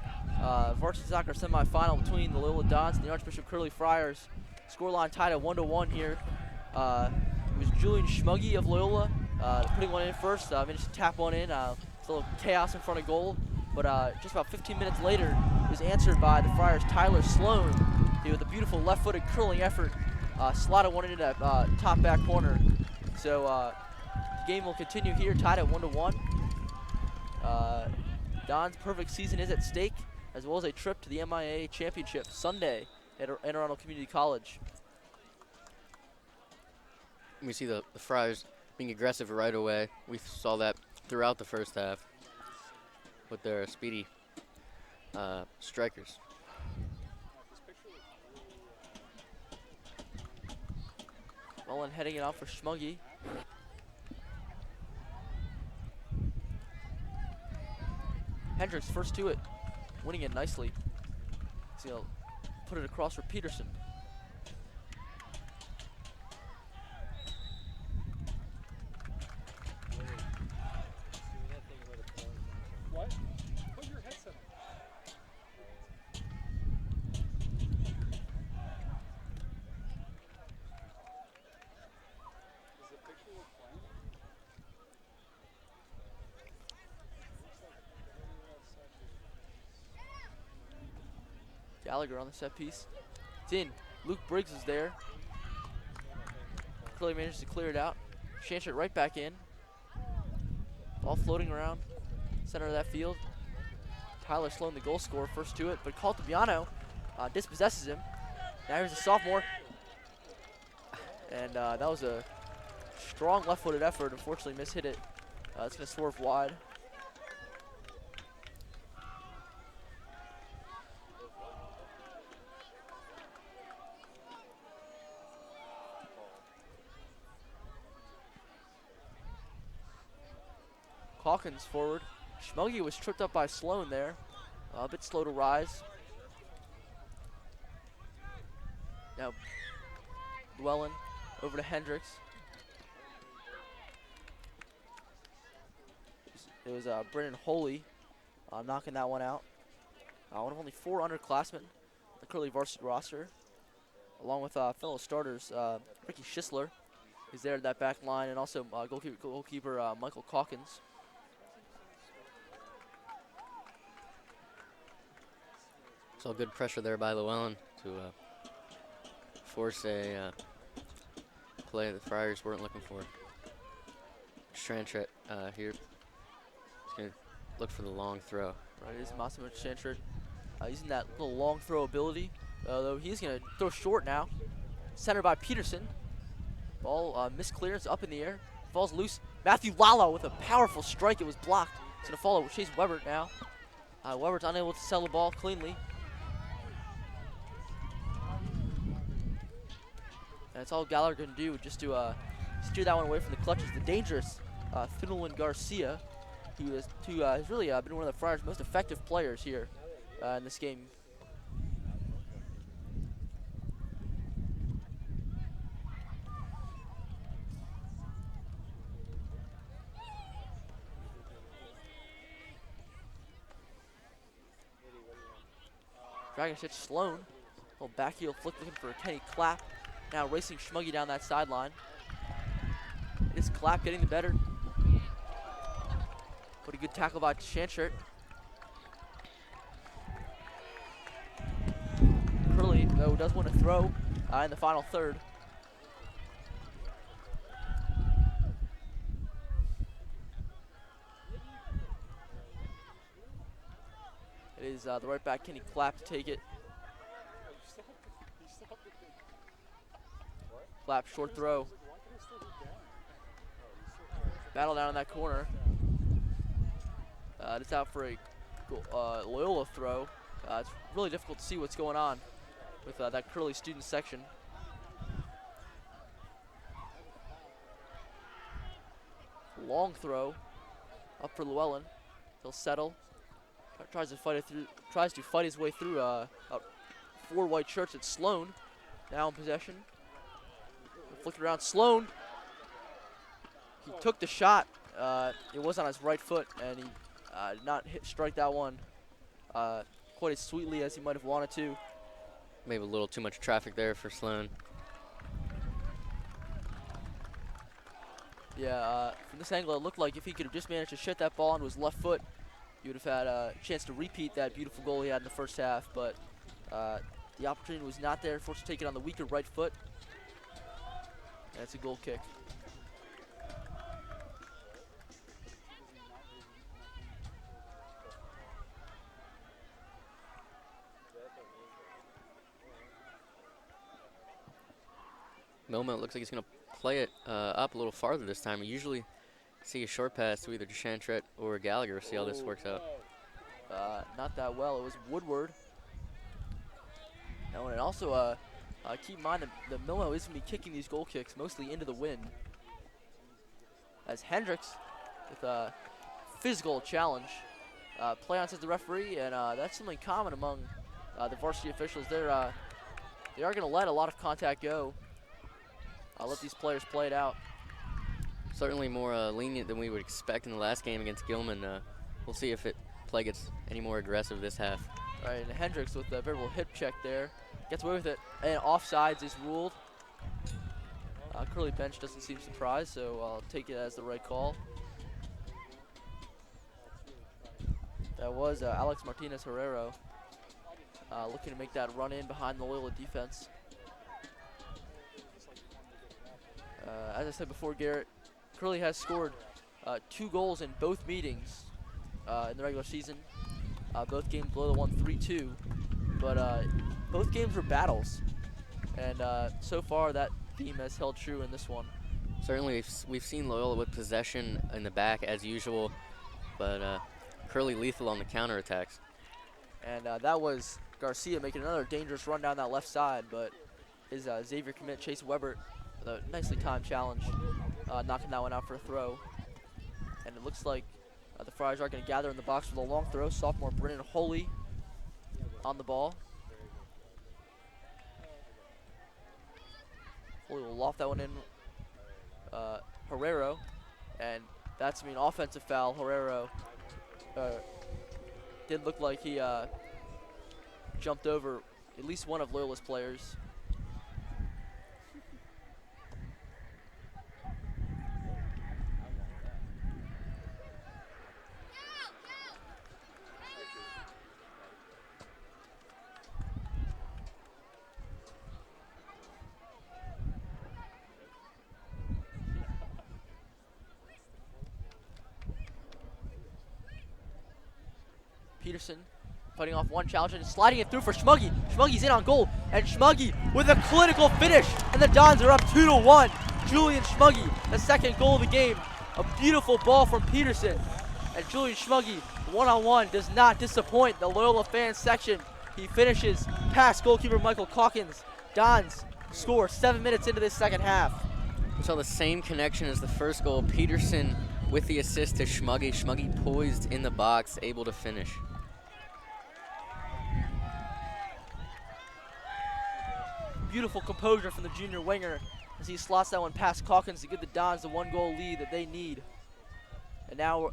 varsity soccer semifinal between the Loyola Dons and the Archbishop Curley Friars. Scoreline tied at 1-1 here. It was Julian Schmuggy of Loyola putting one in first, managed to tap one in. A little chaos in front of goal, but just about 15 minutes later, it was answered by the Friars' Tyler Sloan. He with a beautiful left-footed curling effort slotted one into that top back corner. So the game will continue here, tied at 1-1. Don's perfect season is at stake, as well as a trip to the MIAA Championship Sunday at Anne Arundel Community College. We see the Friars being aggressive right away. We saw that throughout the first half with their speedy strikers. Mullen heading it out for Schmuggy. Hendricks first to it, winning it nicely. He's gonna put it across for Peterson. What? Put your headset on. Is the picture worth playing? Gallagher on the set piece. It's in. Luke Briggs is there. Curley managed to clear it out. Chance it right back in. Ball floating around center of that field. Tyler Sloan, the goal scorer, first to it, but Caltabiano dispossesses him. Now here's a sophomore. And that was a strong left-footed effort. Unfortunately, mishit it. It's going to swerve wide. Hawkins forward. Schmuggy was tripped up by Sloan there. A bit slow to rise. Now, Llewellyn over to Hendricks. It was Brennan Holy knocking that one out. One of only 4 underclassmen on the Curley varsity roster, along with fellow starters Ricky Schisler, who's there at that back line, and also goalkeeper Michael Calkins. Saw good pressure there by Llewellyn to force a play the Friars weren't looking for. Strantret here. He's going to look for the long throw. Right, it is Massimo Strantret using that little long throw ability, though he's going to throw short now. Centered by Peterson. Ball misclearance up in the air. Falls loose. Matthew Lala with a powerful strike. It was blocked. He's going to follow Chase Weber now. Weber's unable to sell the ball cleanly. And it's all Gallagher can do just to steer that one away from the clutches. The dangerous Finelwin Garcia, who has really been one of the Friars' most effective players here in this game. Dragon hits Sloan. Little back heel flick looking for Kenny Clapp. Now racing Schmuggy down that sideline. It is Clapp getting the better. What a good tackle by Shanchert. Curley, though, does want to throw in the final third. It is the right back, Kenny Clapp, to take it. Clapp, short throw. Battle down in that corner. It's out for a Loyola throw. It's really difficult to see what's going on with that Curley student section. Long throw up for Llewellyn. He'll settle. Tries to fight his way through 4 white shirts. It's Sloan now in possession. Flicked around Sloan. he took the shot. It was on his right foot, and he did not strike that one quite as sweetly as he might have wanted to. Maybe a little too much traffic there for Sloan. Yeah, from this angle, it looked like if he could have just managed to shut that ball onto his left foot, he would have had a chance to repeat that beautiful goal he had in the first half. But the opportunity was not there. Forced to take it on the weaker right foot. And it's a goal kick. Milmo looks like he's going to play it up a little farther this time. We usually see a short pass to either Deschantrette or Gallagher. See how this works out. Not that well. It was Woodward. No, and also keep in mind that the Milmo is going to be kicking these goal kicks mostly into the wind. As Hendricks with a physical challenge. Play on says the referee, and that's something common among the varsity officials. They are going to let a lot of contact go. Let these players play it out. Certainly more lenient than we would expect in the last game against Gilman. We'll see if play gets any more aggressive this half. All right, and Hendricks with a verbal hip check there. Gets away with it, and offsides is ruled. Curley bench doesn't seem surprised, so I'll take it as the right call. That was Alex Martinez Herrero looking to make that run in behind the Loyola defense. As I said before, Garrett, Curley has scored 2 goals in both meetings in the regular season. Both games below the 1-3-2, but both games were battles, and so far that theme has held true in this one. Certainly we've seen Loyola with possession in the back as usual, but Curley lethal on the counterattacks. And that was Garcia making another dangerous run down that left side, but his Xavier commit, Chase Weber, with a nicely timed challenge, knocking that one out for a throw. And it looks like the Friars are going to gather in the box for the long throw. Sophomore Brennan Holy on the ball. Holy will loft that one in. Herrero, and that's an offensive foul. Herrero did look like he jumped over at least one of Loyola's players. Peterson fighting off one challenge and sliding it through for Schmuggy. Schmuggy's in on goal, and Schmuggy with a clinical finish, and the Dons are up 2-1. Julian Schmuggy, the second goal of the game. A beautiful ball from Peterson, and Julian Schmuggy, one-on-one, does not disappoint the Loyola fan section. He finishes past goalkeeper Michael Calkins. Dons score 7 minutes into this second half. We saw the same connection as the first goal. Peterson with the assist to Schmuggy. Schmuggy poised in the box, able to finish. Beautiful composure from the junior winger as he slots that one past Calkins to give the Dons the 1-goal lead that they need. And now,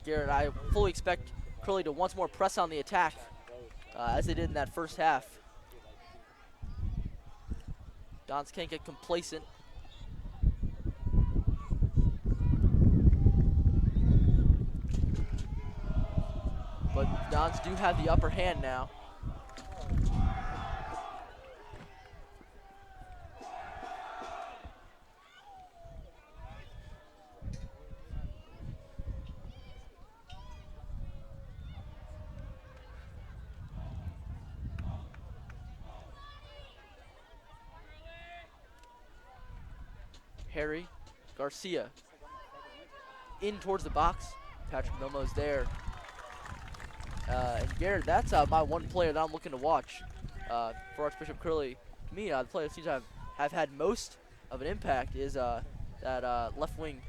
Garrett, I fully expect Curley to once more press on the attack as they did in that first half. Dons can't get complacent. But Dons do have the upper hand now. Harry Garcia in towards the box. Patrick Milmo's there. And Garrett, that's my one player that I'm looking to watch for Archbishop Curley. To me, the player that seems to have had most of an impact is that left wing,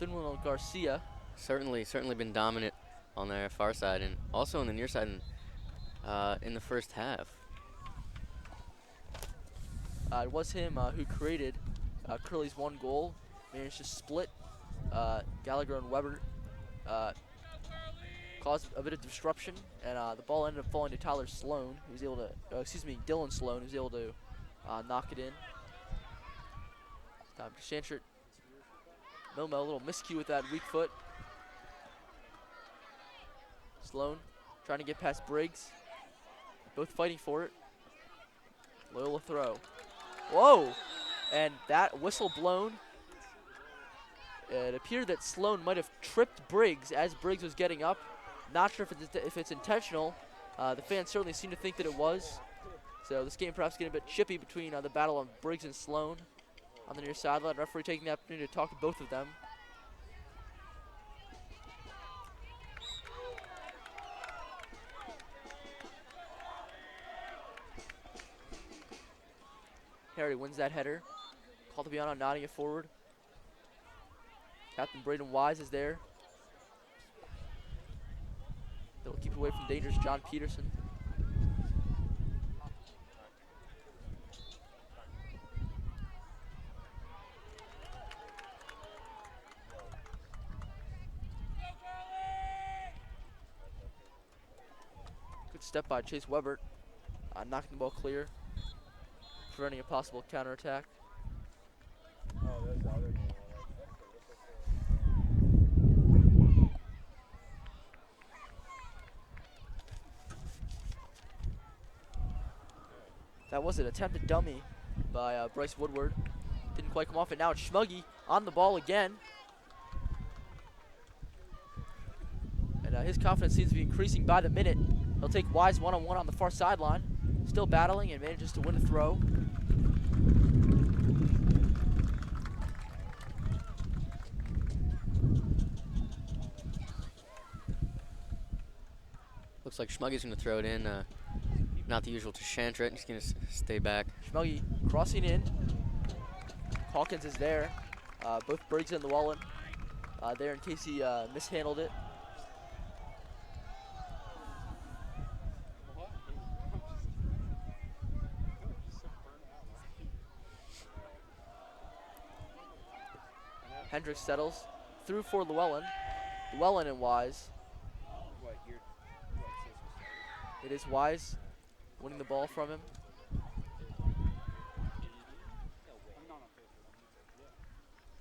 Thunwell Garcia. Certainly been dominant on their far side and also on the near side in the first half. It was him who created Curley's 1 goal, managed to split Gallagher and Weber caused a bit of disruption, and the ball ended up falling to Tyler Sloan, who was able to, Dylan Sloan, who was able to knock it in. Time to Shantrit. Milmo, a little miscue with that weak foot. Sloan trying to get past Briggs. Both fighting for it. Loyola throw. Whoa! And that whistle blown. It appeared that Sloan might have tripped Briggs as Briggs was getting up. Not sure if it's intentional. The fans certainly seem to think that it was. So this game perhaps getting a bit chippy between the battle of Briggs and Sloan on the near sideline. Referee taking the opportunity to talk to both of them. Harry wins that header. Caltabiano nodding it forward. Captain Braden Wise is there. They'll keep away from dangerous John Peterson. Good step by Chase Weber, knocking the ball clear, preventing a possible counterattack. That was an attempted dummy by Bryce Woodward. Didn't quite come off, and now it's Schmuggy on the ball again. And his confidence seems to be increasing by the minute. He'll take Wise one-on-one on the far sideline. Still battling and manages to win a throw. Looks like Schmuggy's going to throw it in. Not the usual to Shantrit. He's going to stay back. Schmuggy crossing in. Hawkins is there. Both Briggs and Llewellyn there in case he mishandled it. Hendricks settles through for Llewellyn. Llewellyn and Wise. It is Wise winning the ball from him.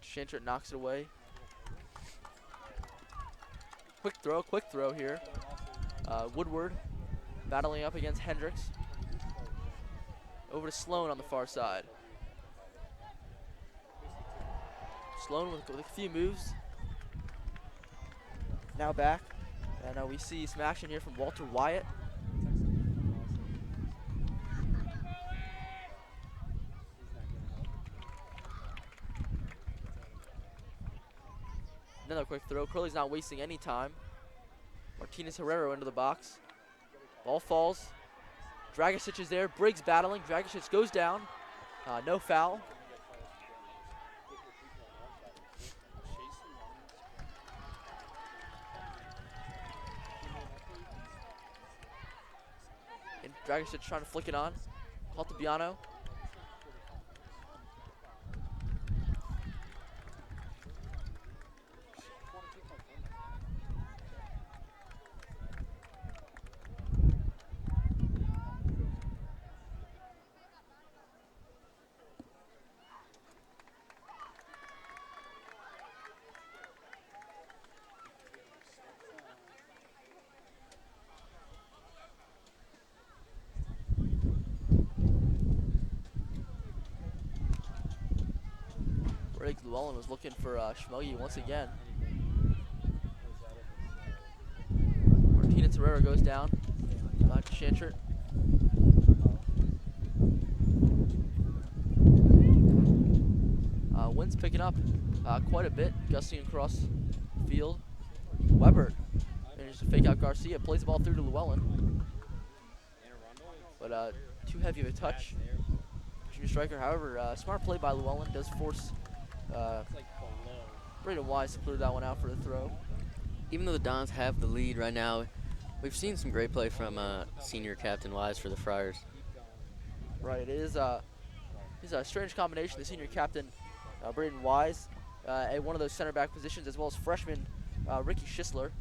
Shantrit knocks it away. Quick throw here. Woodward battling up against Hendricks. Over to Sloan on the far side. Sloan with a few moves. Now back. And we see some action here from Walter Wyatt. Another quick throw. Curley's not wasting any time. Martinez Herrero into the box. Ball falls. Dragicic is there. Briggs battling. Dragicic goes down. No foul. And Dragicic trying to flick it on. Caltabiano. Briggs Llewellyn was looking for Schmuggy once again. Martinez Herrera goes down. Back to Shantrit. Wind's picking up quite a bit, gusting across the field. Weber manages to fake out Garcia, plays the ball through to Llewellyn. But too heavy of a touch. Junior striker, however, smart play by Llewellyn does force Braden Wise to clear that one out for the throw. Even though the Dons have the lead right now, we've seen some great play from senior captain Wise for the Friars. Right, it is a strange combination. The senior captain, Braden Wise, at one of those center back positions, as well as freshman Ricky Schisler.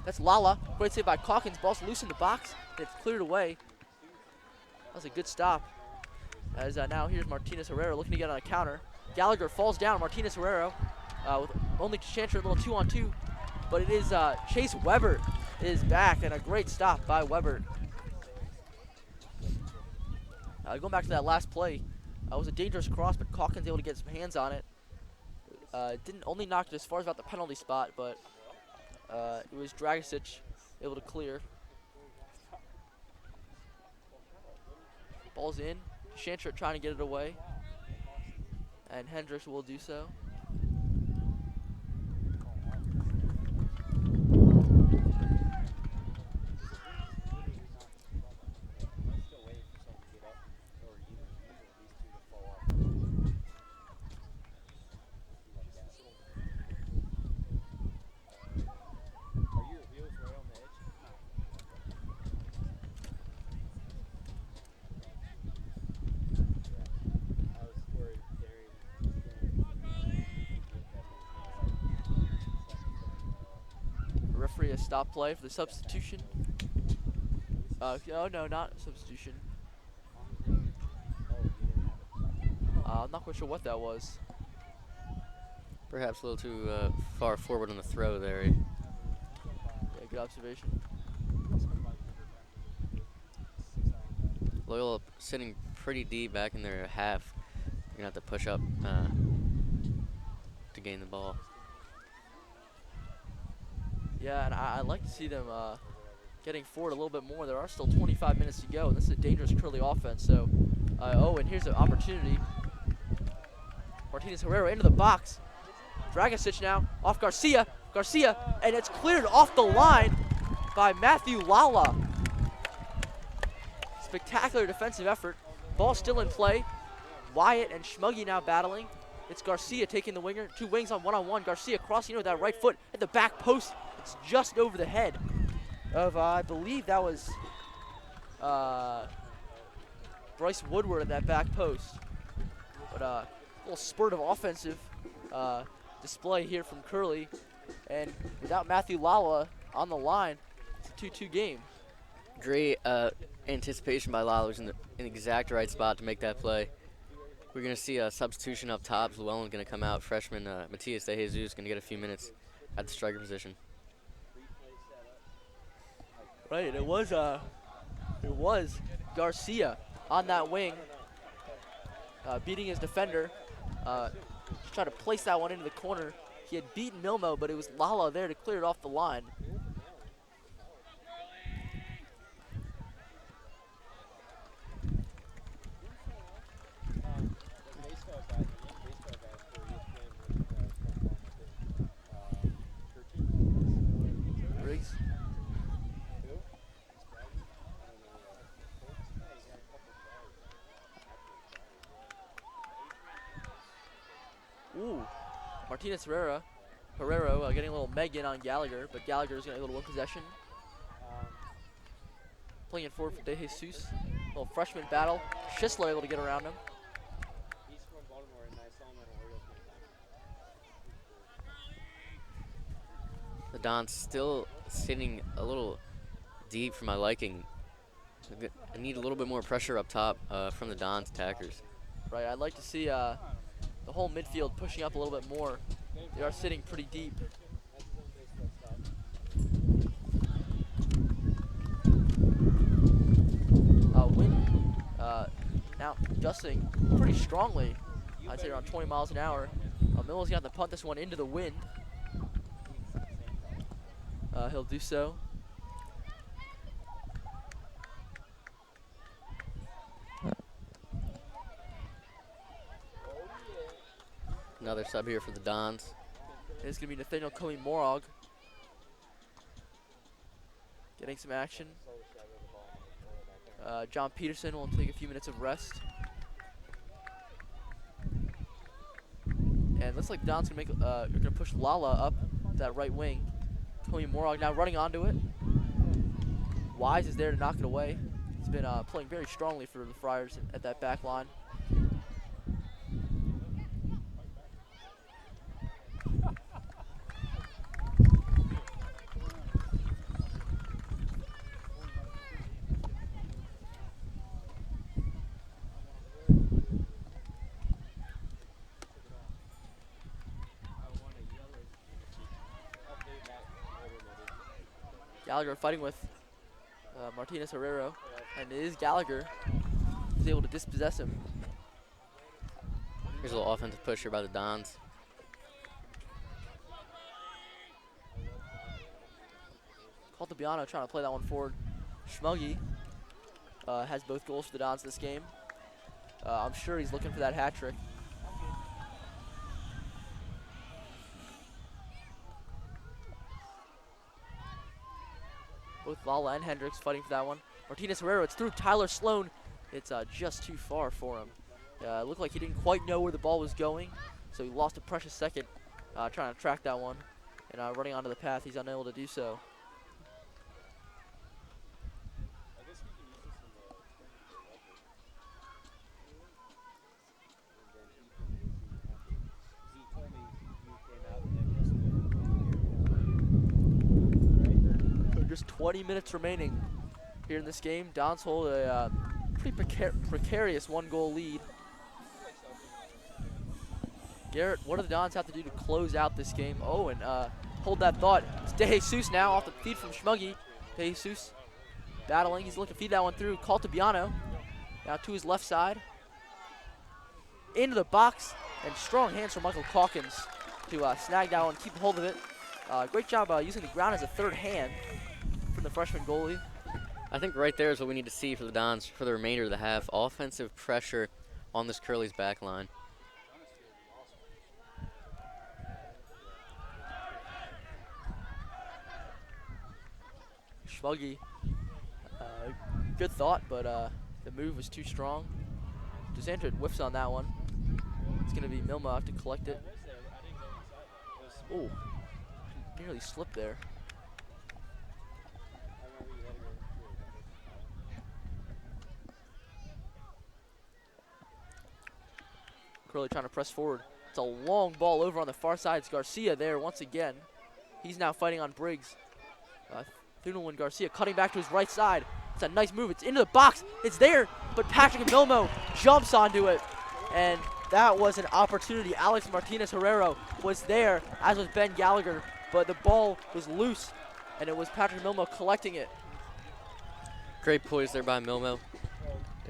That's Lala. Great save by Calkins. Ball's loose in the box. It's cleared away. That was a good stop. As now here's Martinez Herrera looking to get on a counter. Gallagher falls down. Martinez Herrera with only Chantry, a little 2-on-2. But it is Chase Weber is back, and a great stop by Weber. Going back to that last play, it was a dangerous cross, but Calkins able to get some hands on it. Didn't only knock it as far as about the penalty spot, but it was Dragicic able to clear. Ball's in. Chantry trying to get it away, and Hendricks will do so. Referee a stop play for the substitution. Oh no, not substitution. I'm not quite sure what that was. Perhaps a little too far forward on the throw there. Yeah, good observation. Loyola sitting pretty deep back in their half. You're going to have to push up to gain the ball. Yeah, and I'd like to see them getting forward a little bit more. There are still 25 minutes to go, and this is a dangerous Curley offense. So, and here's an opportunity. Martinez Herrera into the box. Dragicic now off Garcia, and it's cleared off the line by Matthew Lala. Spectacular defensive effort. Ball still in play. Wyatt and Schmuggy now battling. It's Garcia taking the winger. Two wings on one-on-one. Garcia crossing in with that right foot at the back post. It's just over the head of, I believe that was Bryce Woodward at that back post. But a little spurt of offensive display here from Curley. And without Matthew Lala on the line, it's a 2-2 game. Great anticipation by Lala, was in the exact right spot to make that play. We're going to see a substitution up top. Llewellyn's going to come out. Freshman Matias De Jesus going to get a few minutes at the striker position. Right, it was Garcia on that wing, beating his defender. Just trying to place that one into the corner. He had beaten Milmo, but it was Lala there to clear it off the line. Briggs. Ooh, Martinez Herrera getting a little Megan on Gallagher, but Gallagher's going to be able to win possession. Playing it forward for De Jesus. Little freshman battle. Schisler able to get around him. He's from Baltimore, and I saw him at an Orioles game. The Don's still sitting a little deep for my liking. I need a little bit more pressure up top from the Don's attackers. Right, I'd like to see the whole midfield pushing up a little bit more. They are sitting pretty deep. Wind now gusting pretty strongly. I'd say around 20 miles an hour. Miller's got to punt this one into the wind. He'll do so. Another sub here for the Dons. It's going to be Nathaniel Coey-Morog getting some action. John Peterson will take a few minutes of rest. And looks like Don's going to make, you're going to push Lala up that right wing. Coey-Morog now running onto it. Wise is there to knock it away. He's been playing very strongly for the Friars at that back line. Gallagher fighting with Martinez Herrero, and it is Gallagher who's able to dispossess him. Here's a little offensive push here by the Dons. Caltabiano trying to play that one forward. Schmuggy has both goals for the Dons this game. I'm sure he's looking for that hat trick. Both Lala and Hendricks fighting for that one. Martinez Herrero, it's through Tyler Sloan. It's just too far for him. It looked like he didn't quite know where the ball was going, so he lost a precious second trying to track that one. And running onto the path, he's unable to do so. Just 20 minutes remaining here in this game. Dons hold a pretty precarious 1-goal lead. Garrett, what do the Dons have to do to close out this game? Oh, and hold that thought. It's De Jesus now off the feed from Schmuggy. De Jesus battling. He's looking to feed that one through. Caltabiano now to his left side. Into the box, and strong hands from Michael Calkins to snag that one, keep hold of it. Great job using the ground as a third hand from the freshman goalie. I think right there is what we need to see for the Dons for the remainder of the half. Offensive pressure on this Curley's back line. Schmuggy, good thought, but the move was too strong. DeSandra whiffs on that one. It's going to be Milma have to collect it. Oh, nearly slipped there. Curley trying to press forward. It's a long ball over on the far side. It's Garcia there once again. He's now fighting on Briggs. Thunel and Garcia cutting back to his right side. It's a nice move. It's into the box. It's there, but Patrick Milmo jumps onto it. And that was an opportunity. Alex Martinez Herrero was there, as was Ben Gallagher, but the ball was loose, and it was Patrick Milmo collecting it. Great poise there by Milmo.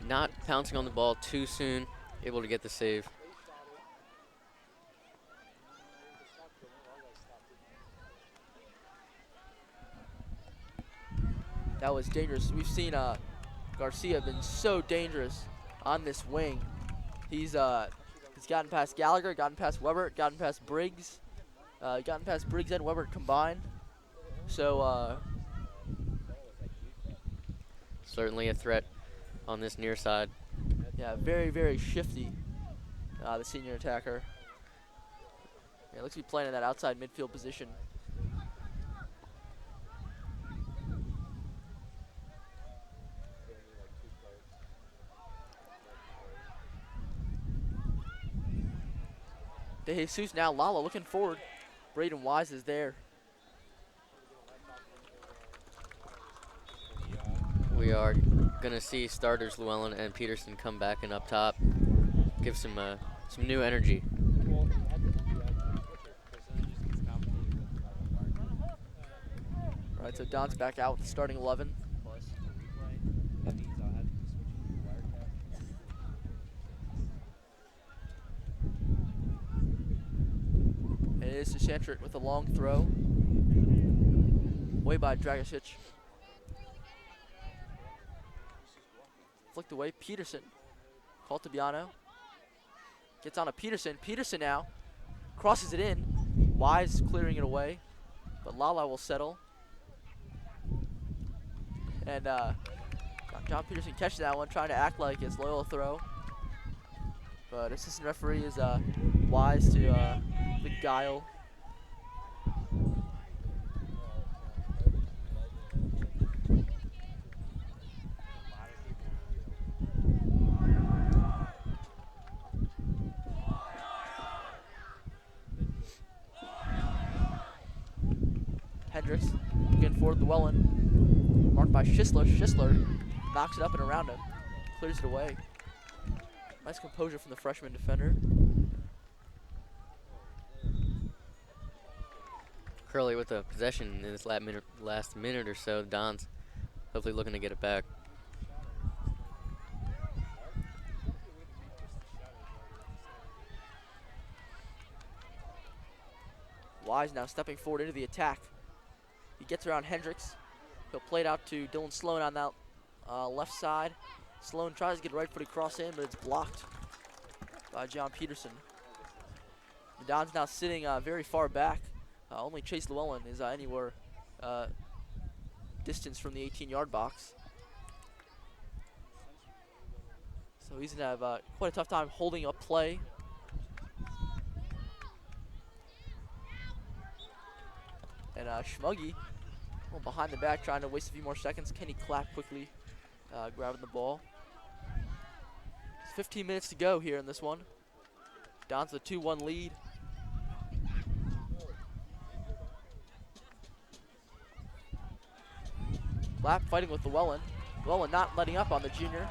Not pouncing on the ball too soon, able to get the save. That was dangerous. We've seen Garcia been so dangerous on this wing. He's gotten past Gallagher, gotten past Weber, gotten past Briggs, gotten past Briggs and Weber combined. So Certainly a threat on this near side. yeah, very, very shifty, the senior attacker. Yeah, looks to be playing in that outside midfield position. De Jesus now, Lala looking forward. Braden Wise is there. We are going to see starters Llewellyn and Peterson come back and up top, give some new energy. All right, so Don's back out with the starting 11. And it is Shantrit with a long throw. Way by Dragicic. Flicked away, Peterson. Caltabiano. Gets on a Peterson. Peterson now crosses it in. Wise clearing it away. But Lala will settle. And John Peterson catches that one, trying to act like it's Loyola throw. But assistant referee is Wise to beguile. Hendricks again forward Llewellyn. Marked by Schisler. Schisler knocks it up and around him. Clears it away. Nice composure from the freshman defender. Curley with the possession in this last minute or so. The Dons hopefully looking to get it back. Wise now stepping forward into the attack. He gets around Hendricks. He'll play it out to Dylan Sloan on that left side. Sloan tries to get a right-footed cross in, but it's blocked by John Peterson. The Dons now sitting very far back. Only Chase Llewellyn is anywhere distance from the 18-yard box. So he's going to have quite a tough time holding up play. And Schmuggy, well, behind the back, trying to waste a few more seconds. Kenny Clapp quickly grabbing the ball. It's 15 minutes to go here in this one. Dons with a 2-1 lead. Clapp fighting with Llewellyn. Llewellyn not letting up on the junior.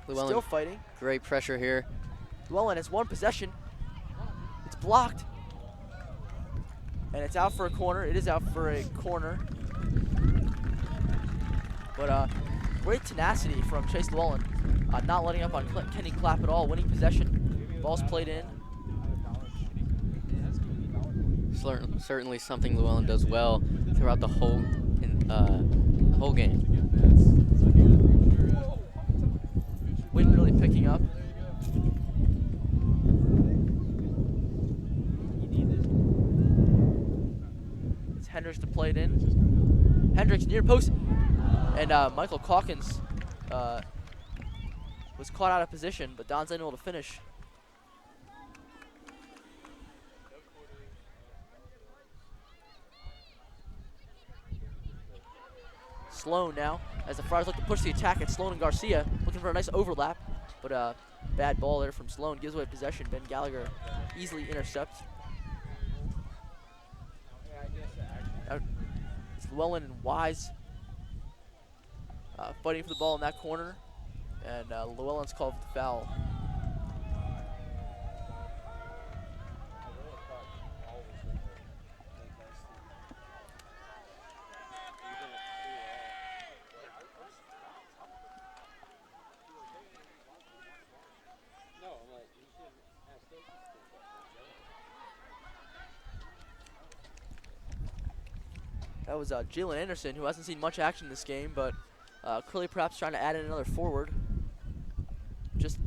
Llewellyn, Still fighting. great pressure here. Llewellyn has one possession. It's blocked. And it's out for a corner. It is out for a corner. But great tenacity from Chase Llewellyn. Not letting up on Kenny Clapp at all. Winning possession. Ball's played in. Certainly something Llewellyn does well throughout the whole game. Wind really picking up. It's Hendricks to play it in. Hendricks near post. And Michael Calkins was caught out of position, but Don's unable to finish. Sloan now, as the Friars look to push the attack at Sloan and Garcia, looking for a nice overlap, but bad ball there from Sloan, gives away possession. Ben Gallagher easily intercepts. Now, it's Llewellyn and Wise fighting for the ball in that corner, and Llewellyn's called for the foul. That was Jalen Anderson, who hasn't seen much action in this game, but Curley perhaps trying to add in another forward. Just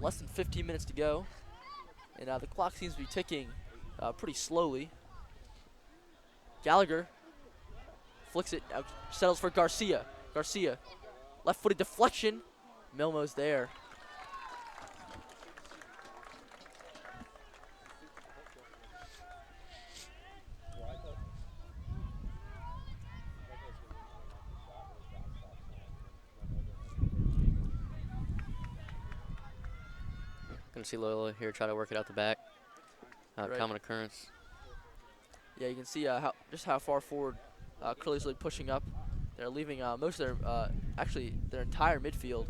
less than 15 minutes to go, and the clock seems to be ticking pretty slowly. Gallagher flicks it, settles for Garcia. Garcia, left-footed deflection. Milmo's there. Gonna see Loyola here try to work it out the back. Right. Common occurrence. Yeah, you can see just how far forward Curley's really pushing up. They're leaving most of their, actually their entire midfield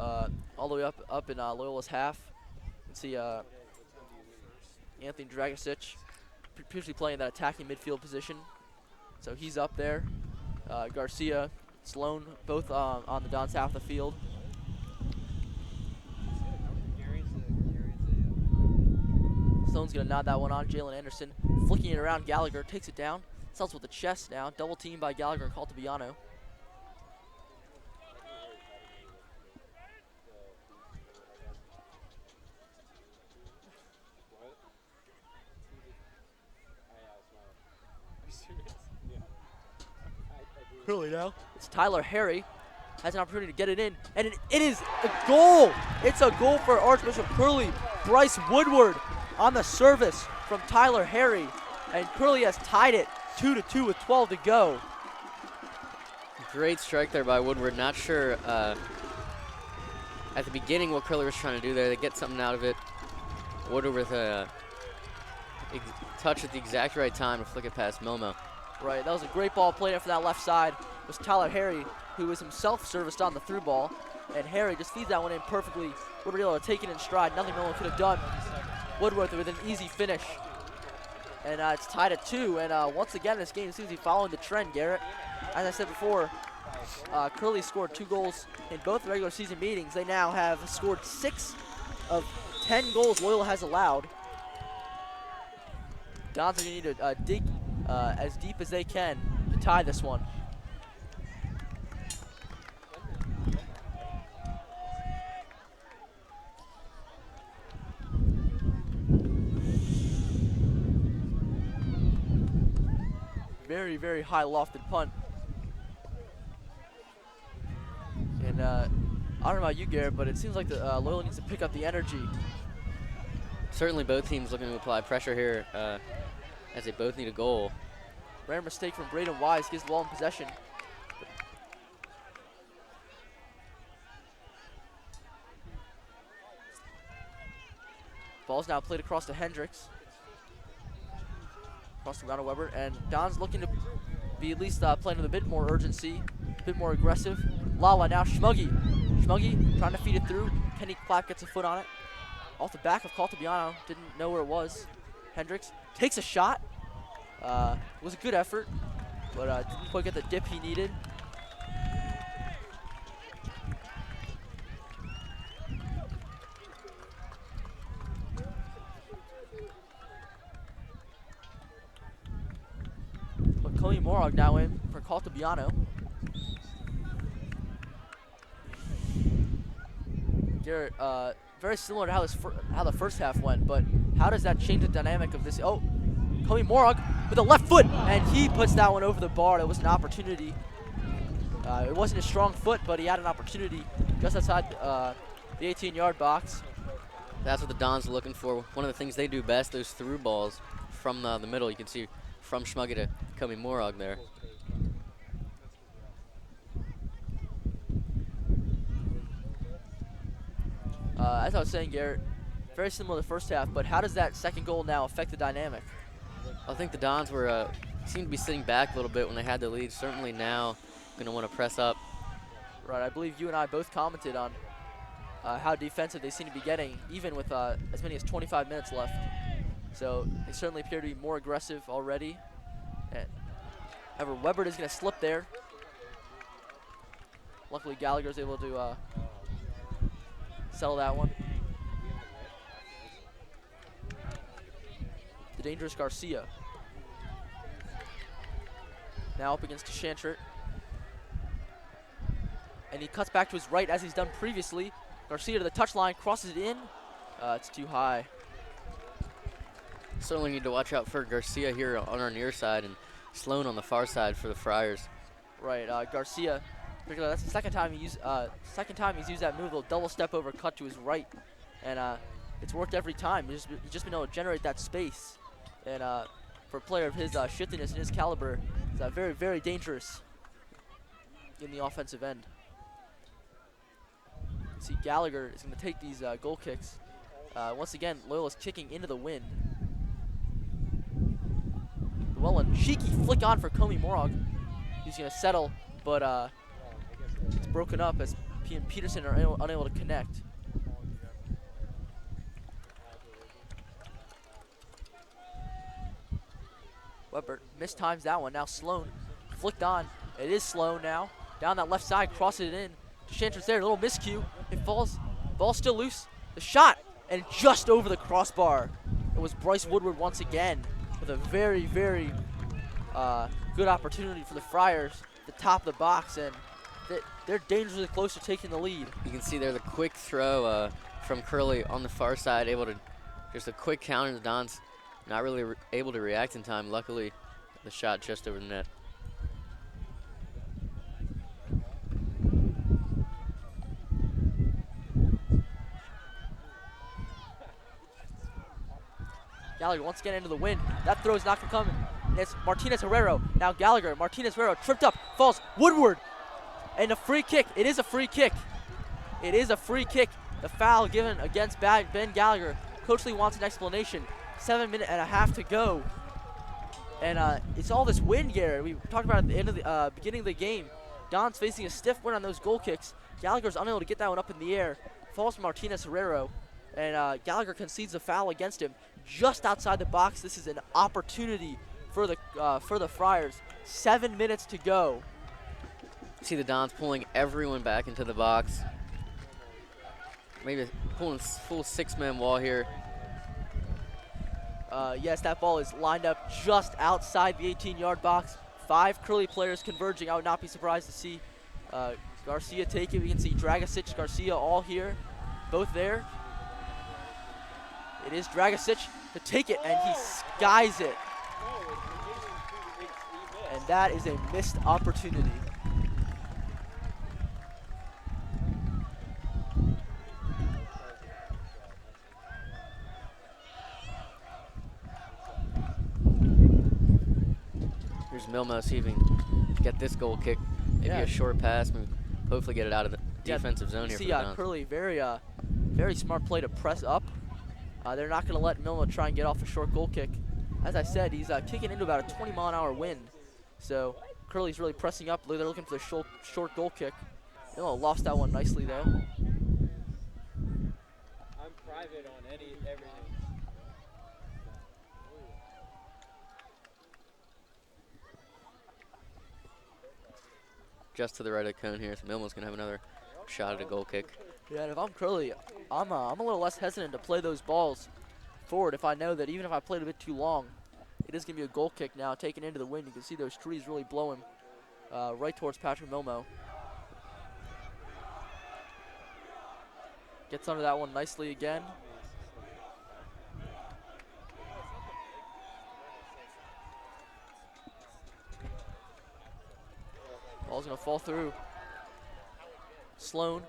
all the way up in Loyola's half. You can see Anthony Dragicic previously playing that attacking midfield position. So he's up there. Garcia, Sloan, both on the Don's half of the field. Sloan's gonna nod that one on. Jalen Anderson flicking it around. Gallagher takes it down. Sells with the chest now. Double team by Gallagher and Caltabiano. Really now? It's Tyler Harry. Has an opportunity to get it in, and it is a goal. It's a goal for Archbishop Curley. Bryce Woodward on the service from Tyler Harry, and Curley has tied it 2-2 with 12 to go. Great strike there by Woodward. Not sure at the beginning what Curley was trying to do there. They get something out of it. Woodward with a touch at the exact right time to flick it past Milmo. Right, that was a great ball played in for that left side. It was Tyler Harry, who was himself serviced on the through ball, and Harry just feeds that one in perfectly. Woodward able to take it in stride. Nothing Milmo could have done. Woodworth with an easy finish. And it's tied at 2. And once again, this game seems to be following the trend, Garrett. As I said before, Curley scored 2 goals in both regular season meetings. They now have scored 6 of 10 goals Loyola has allowed. Dons are going to need to dig as deep as they can to tie this one. Very, very high lofted punt. And I don't know about you, Garrett, but it seems like the Loyola needs to pick up the energy. Certainly both teams looking to apply pressure here as they both need a goal. Rare mistake from Braden Wise gives the ball in possession. Ball's now played across to Hendricks. Across the ground to Weber, and Don's looking to be at least playing with a bit more urgency, a bit more aggressive. Lala now, Schmuggy. Schmuggy trying to feed it through. Kenny Clapp gets a foot on it. Off the back of Caltabiano, didn't know where it was. Hendricks takes a shot. It was a good effort, but didn't quite get the dip he needed. Kobe Morag now in for Caltabiano. Garrett, very similar to how the first half went, but how does that change the dynamic of this? Oh, Kobe Morag with a left foot, and he puts that one over the bar. It was an opportunity. It wasn't a strong foot, but he had an opportunity just outside the 18-yard box. That's what the Dons are looking for. One of the things they do best, those through balls from the middle. You can see from Schmuggy to Kobe Morag there. As I was saying, Garrett, very similar to the first half, but how does that second goal now affect the dynamic? I think the Dons were seemed to be sitting back a little bit when they had the lead. Certainly now going to want to press up. Right, I believe you and I both commented on how defensive they seem to be getting, even with as many as 25 minutes left. So they certainly appear to be more aggressive already. However, Weber is going to slip there. Luckily, Gallagher's able to settle that one. The dangerous Garcia. Now up against Shantrit. And he cuts back to his right as he's done previously. Garcia to the touchline, crosses it in. It's too high. Certainly need to watch out for Garcia here on our near side and Sloan on the far side for the Friars. Right, Garcia. That's the second time he's used that move, a little double step over cut to his right, and it's worked every time. He's just been able to generate that space, and for a player of his shiftiness and his caliber, it's very, very dangerous in the offensive end. You see Gallagher is going to take these goal kicks. Once again, Loyola's kicking into the wind. Well, a cheeky flick on for Komi Morag. He's going to settle, but it's broken up as P and Peterson are unable to connect. Weber mistimes that one. Now Sloan flicked on. It is Sloan now. Down that left side, crosses it in. Shantrit's there, a little miscue. It falls. Ball still loose. The shot, and just over the crossbar. It was Bryce Woodward once again with a very, very good opportunity for the Friars to top the box, and they're dangerously close to taking the lead. You can see there the quick throw from Curley on the far side, able to just a quick counter. The Dons not really able to react in time. Luckily, the shot just over the net. Gallagher once again into the wind. That throw is not going to come. And it's Martinez Herrero. Now Gallagher. Martinez Herrero tripped up, falls. Woodward. And a free kick. It is a free kick. It is a free kick. The foul given against Ben Gallagher. Coach Lee wants an explanation. 7 minutes and a half to go. And it's all this wind, Garrett. We talked about it at the end of the beginning of the game. Don's facing a stiff wind on those goal kicks. Gallagher's unable to get that one up in the air. Falls to Martinez Herrero. and Gallagher concedes a foul against him just outside the box. This is an opportunity for the Friars. 7 minutes to go. See the Dons pulling everyone back into the box. Maybe pulling full 6-man wall here. Yes, that ball is lined up just outside the 18-yard box. 5 Curley players converging. I would not be surprised to see Garcia take it. We can see Dragicic, Garcia all here, both there. It is Dragicic to take it, and he skies it. And that is a missed opportunity. Here's Milmo see if he can get this goal kick. Maybe Yeah. a short pass, maybe hopefully get it out of the defensive zone You here for see the Dons. Curley, very smart play to press up. They're not going to let Milmo try and get off a short goal kick. As I said, he's kicking into about a 20-mile-an-hour wind. So Curley's really pressing up. They're looking for the short goal kick. Milmo lost that one nicely, though. I'm private on everything. Just to the right of the cone here, so Milmo's going to have another shot at a goal kick. Yeah, and if I'm Curley, I'm a little less hesitant to play those balls forward if I know that even if I played a bit too long, it is going to be a goal kick now, taken into the wind. You can see those trees really blowing right towards Patrick Milmo. Gets under that one nicely again. Ball's going to fall through. Sloan.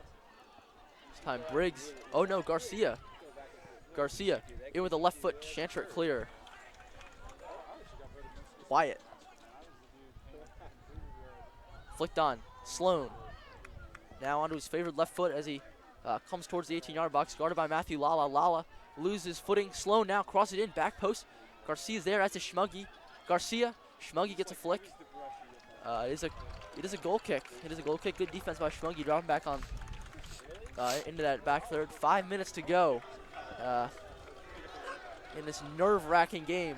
This time Briggs. Oh no, Garcia. Garcia in with the left foot. Shantrit clear. Wyatt. Flicked on. Sloan. Now onto his favored left foot as he comes towards the 18-yard box, guarded by Matthew Lala. Lala loses footing. Sloan now crosses it in. Back post. Garcia's there. That's a Schmuggy. Garcia. Schmuggy gets a flick. It is a goal kick. It is a goal kick. Good defense by Schmuggy, dropping back on into that back third. 5 minutes to go in this nerve-wracking game.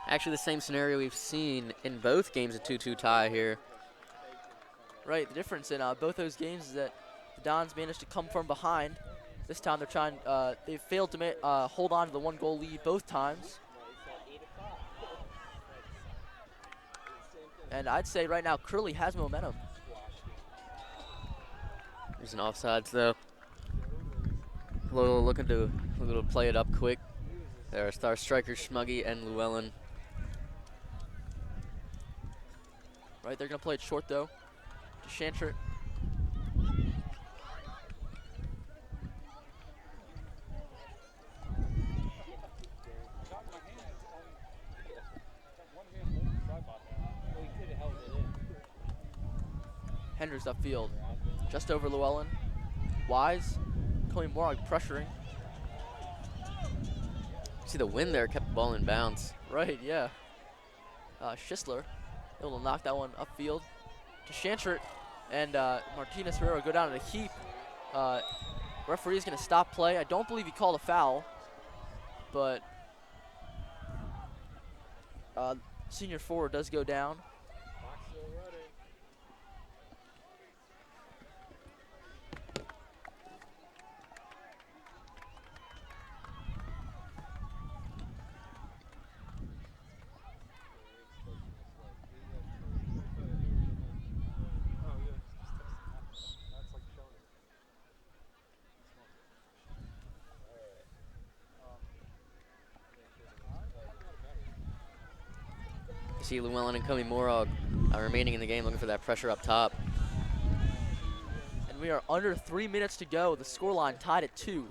Actually, the same scenario we've seen in both games, a 2-2 tie here. Right, the difference in both those games is that the Dons managed to come from behind. This time they're trying, they failed to hold on to the 1-goal lead both times. And I'd say right now Curley has momentum. There's an offsides though. Loyola looking to play it up quick. There are star strikers Schmuggy and Llewellyn. Right, they're gonna play it short though. To Shantrit. Hendricks upfield, just over Llewellyn. Wise, coming more like pressuring. See the wind there kept the ball in bounds. Right, yeah. Schisler able to knock that one upfield to Shantrit, and Martinez Herrera go down in a heap. Referee is going to stop play. I don't believe he called a foul, but senior forward does go down. See Llewellyn and Comey Morog remaining in the game, looking for that pressure up top. And we are under 3 minutes to go. The scoreline tied at 2.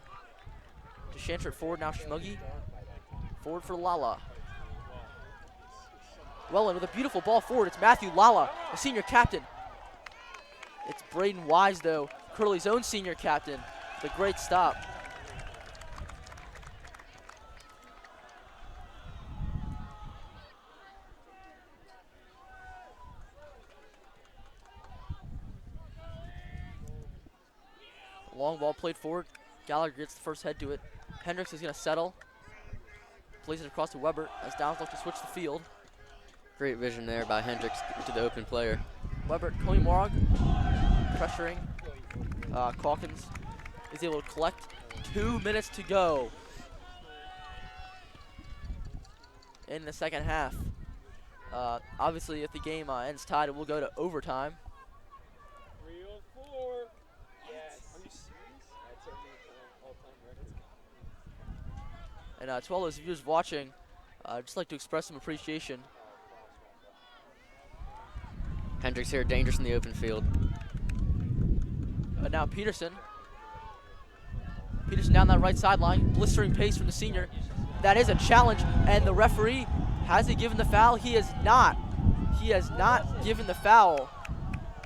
To Shantrit forward, now Schmuggy. Forward for Lala. Llewellyn with a beautiful ball forward. It's Matthew Lala, the senior captain. It's Braden Wise, though, Curley's own senior captain. The great stop. Long ball played forward. Gallagher gets the first head to it. Hendricks is going to settle. Plays it across to Weber as Downs look to switch the field. Great vision there by Hendricks to the open player. Weber, Cody Morag pressuring. Calkins is able to collect. 2 minutes to go in the second half. Obviously, if the game ends tied, it will go to overtime. 304. Yes. Are you serious? That's our all-time record. And to all those viewers watching, I'd just like to express some appreciation. Hendricks here, dangerous in the open field. Now Peterson. Peterson down that right sideline, blistering pace from the senior. That is a challenge, and the referee, has he given the foul? He has not. He has not given the foul.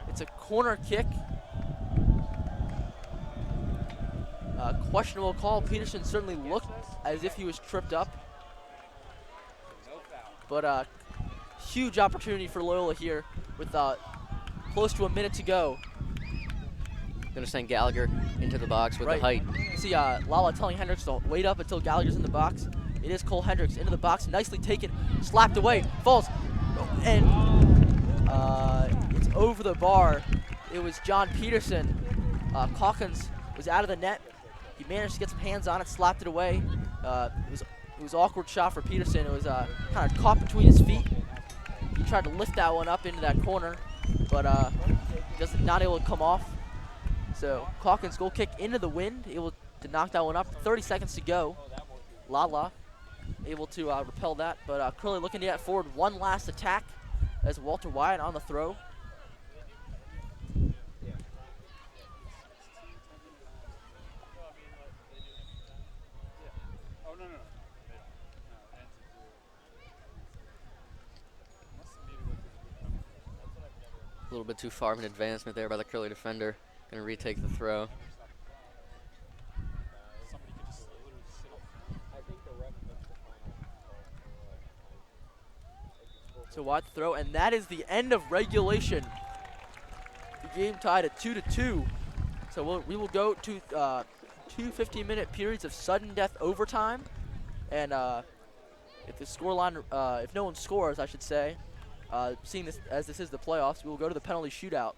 It's a corner kick. Questionable call. Peterson certainly looked as if he was tripped up. But huge opportunity for Loyola here with close to a minute to go. Gonna send Gallagher into the box with the height. You see Lala telling Hendricks to wait up until Gallagher's in the box. It is Cole Hendricks into the box, nicely taken, slapped away, falls, and it's over the bar. It was John Peterson. Calkins was out of the net. He managed to get some hands on it, slapped it away. It was an awkward shot for Peterson. It was kind of caught between his feet. He tried to lift that one up into that corner, but just not able to come off. So Calkins goal kick into the wind, able to knock that one up. 30 seconds to go. Lala able to repel that, but Curley looking to get forward one last attack as Walter Wyatt on the throw. Oh, no. A little bit too far of an advancement there by the Curley defender. Gonna retake the throw. Somebody could just literally sit up. I think the ref makes the final. So Wyatt throw, and that is the end of regulation. The game tied at 2-2. So we will go to 2 15-minute periods of sudden death overtime, and if the scoreline, if no one scores, I should say, seeing this as this is the playoffs, we will go to the penalty shootout.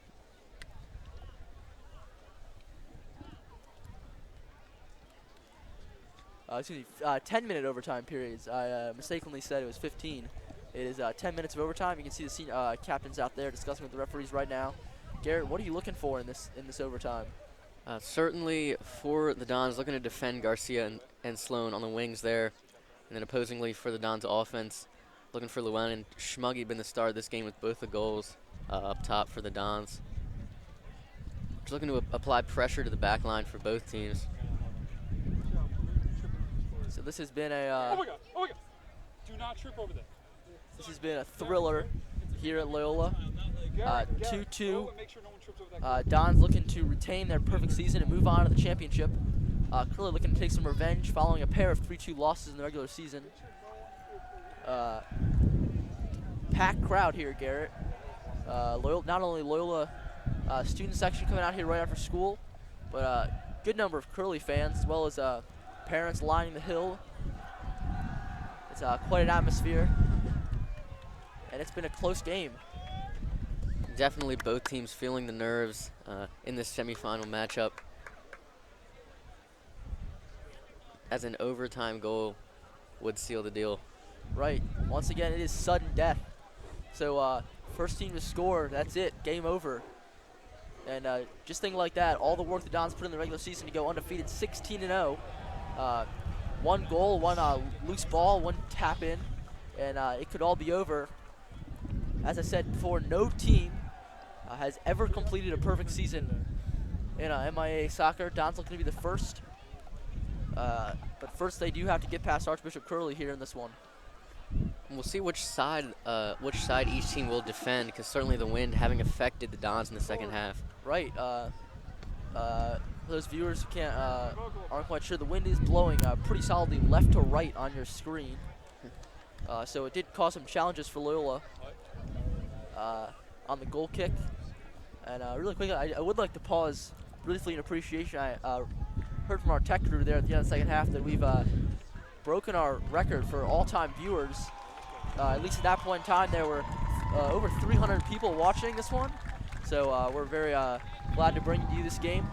Excuse me, 10-minute overtime periods. I mistakenly said it was 15. It is 10 minutes of overtime. You can see the senior, captains out there discussing with the referees right now. Garrett, what are you looking for in this overtime? Certainly for the Dons, looking to defend Garcia and Sloan on the wings there. And then opposingly for the Dons offense, looking for Llewellyn and Schmuggy been the star of this game with both the goals up top for the Dons. Just looking to apply pressure to the back line for both teams. So this has been a Oh my God. Do not trip over that. this has been a thriller here at Loyola. 2-2. Make sure no one trips over that. Don's looking to retain their perfect season and move on to the championship. Curley looking to take some revenge following a pair of 3-2 losses in the regular season. Packed crowd here, Garrett. Not only Loyola student section coming out here right after school, but a good number of Curley fans, as well as parents lining the hill. It's quite an atmosphere, and it's been a close game. Definitely both teams feeling the nerves in this semifinal matchup, as an overtime goal would seal the deal. Right. Once again, it is sudden death. So first team to score, that's it. Game over. And just think like that, all the work the Dons put in the regular season to go undefeated 16-0. One goal, one loose ball, one tap in, and it could all be over. As I said before, no team has ever completed a perfect season in MIAA soccer. Dons looking to be the first. But first they do have to get past Archbishop Curley here in this one. We'll see which side each team will defend, because certainly the wind having affected the Dons in the second half. Right. For those viewers who aren't quite sure, the wind is blowing pretty solidly left to right on your screen. So it did cause some challenges for Loyola on the goal kick. And really quickly, I would like to pause briefly in appreciation heard from our tech crew there at the end of the second half that we've broken our record for all-time viewers. At least at that point in time, there were over 300 people watching this one. So we're very glad to bring you this game.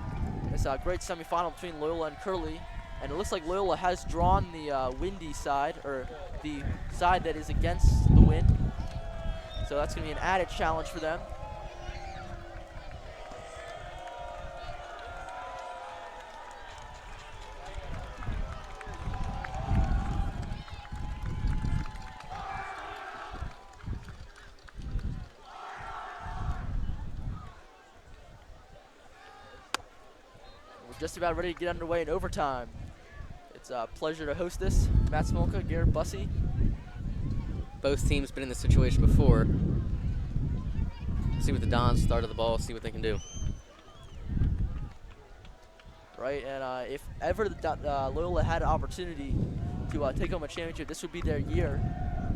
It's a great semifinal between Loyola and Curley. And it looks like Loyola has drawn the windy side, or the side that is against the wind. So that's going to be an added challenge for them. We're just about ready to get underway in overtime. It's a pleasure to host this. Matt Smolka, Garrett Bussey. Both teams been in this situation before. See what the Dons started the ball, see what they can do. Right, and if ever Loyola had an opportunity to take home a championship, this would be their year.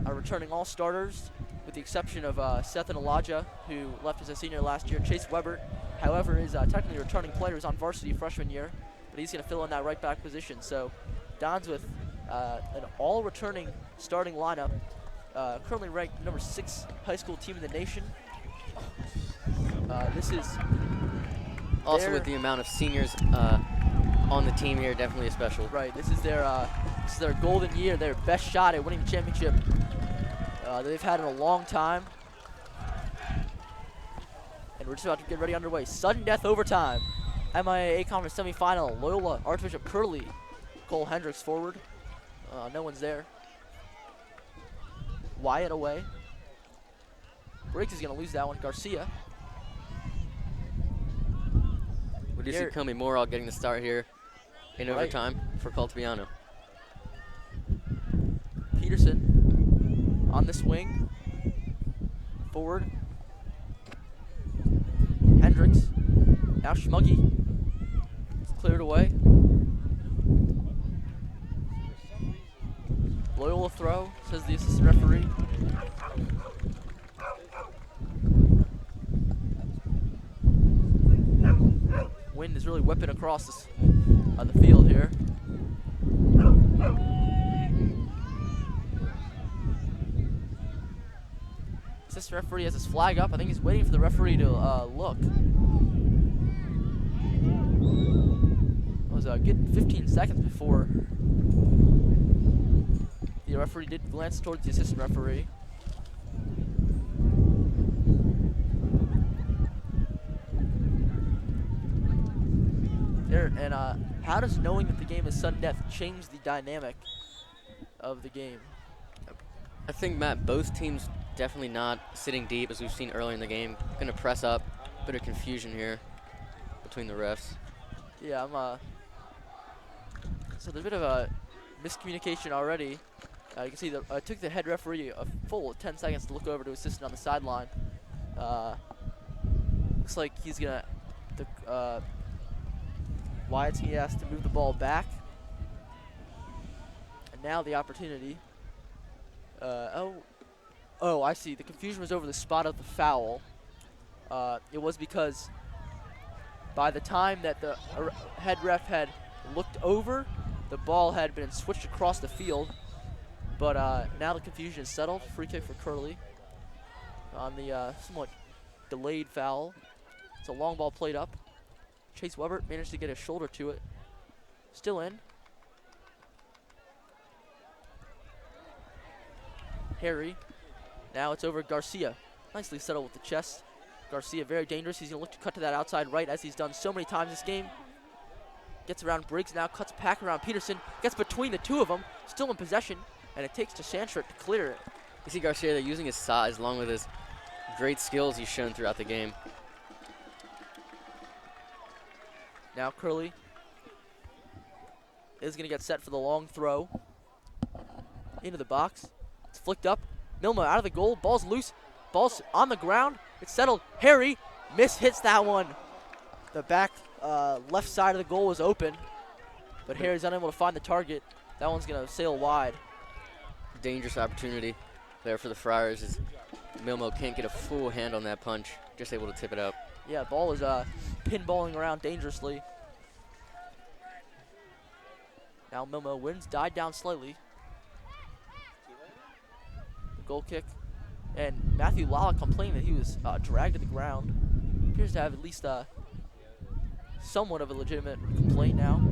Returning all starters, with the exception of Seth and Elijah, who left as a senior last year. Chase Weber, however, is technically a returning player. He's on varsity freshman year, but he's going to fill in that right back position. So Dons with an all-returning starting lineup. Currently ranked number 6 high school team in the nation. This is also with the amount of seniors on the team here, definitely a special. Right, this is their golden year, their best shot at winning the championship that they've had in a long time. And we're just about to get ready underway. Sudden death overtime. MIAA conference semifinal. Loyola, Archbishop, Curley. Cole Hendricks forward. No one's there. Wyatt away. Briggs is going to lose that one. Garcia. We do see Comey Morall getting the start here in overtime for Caltabiano. Peterson on this wing. Forward. Hendricks. Now Schmuggy. It's cleared away. Loyola throw, says the assistant referee. Wind is really whipping across this, the field here. Assistant referee has his flag up. I think he's waiting for the referee to look. It was a good 15 seconds before the referee did glance towards the assistant referee. And how does knowing that the game is sudden death change the dynamic of the game? I think, Matt, both teams definitely not sitting deep, as we've seen earlier in the game. Going to press up. Bit of confusion here between the refs. Yeah, so there's a bit of a miscommunication already. You can see that it took the head referee a full 10 seconds to look over to assistant on the sideline. Looks like he's gonna, Wyatt's he has to move the ball back. And now the opportunity. Oh, I see. The confusion was over the spot of the foul. It was because by the time that the head ref had looked over, the ball had been switched across the field. But now the confusion is settled. Free kick for Curley on the somewhat delayed foul. It's a long ball played up. Chase Weber managed to get his shoulder to it. Still in. Harry. Now it's over Garcia. Nicely settled with the chest. Garcia very dangerous. He's going to look to cut to that outside right, as he's done so many times this game. Gets around Briggs now, cuts back around Peterson. Gets between the two of them. Still in possession. And it takes to Sandstrom to clear it. You see Garcia there using his size along with his great skills he's shown throughout the game. Now Curley is going to get set for the long throw. Into the box. It's flicked up. Milma out of the goal. Ball's loose. Ball's on the ground. It's settled. Harry hits that one. The back left side of the goal was open, but Harry's unable to find the target. That one's going to sail wide. Dangerous opportunity there for the Friars as Milmo can't get a full hand on that punch. Just able to tip it up. Yeah, ball is pinballing around dangerously. Now Milmo wins, died down slightly. The goal kick. And Matthew Lala complained that he was dragged to the ground. Appears to have at least somewhat of a legitimate complaint now.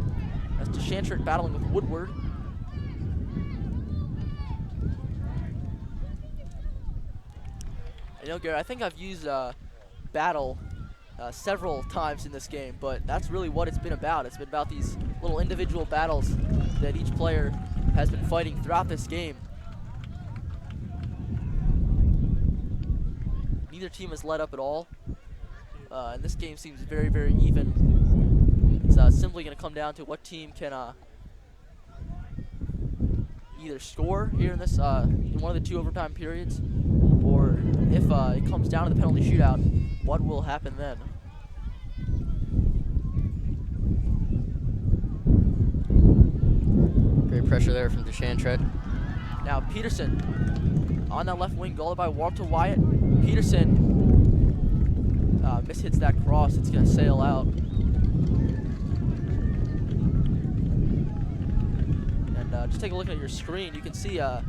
As DeShantrit battling with Woodward. You know, Gary, I think I've used battle several times in this game, but that's really what it's been about. It's been about these little individual battles that each player has been fighting throughout this game. Neither team has let up at all, and this game seems very, very even. It's simply going to come down to what team can either score here in this in one of the 2 overtime periods, or if it comes down to the penalty shootout, what will happen then? Great pressure there from DeShantrit. Now Peterson on that left wing, guarded by Walter Wyatt. Peterson mishits that cross. It's going to sail out. And just take a look at your screen. You can see how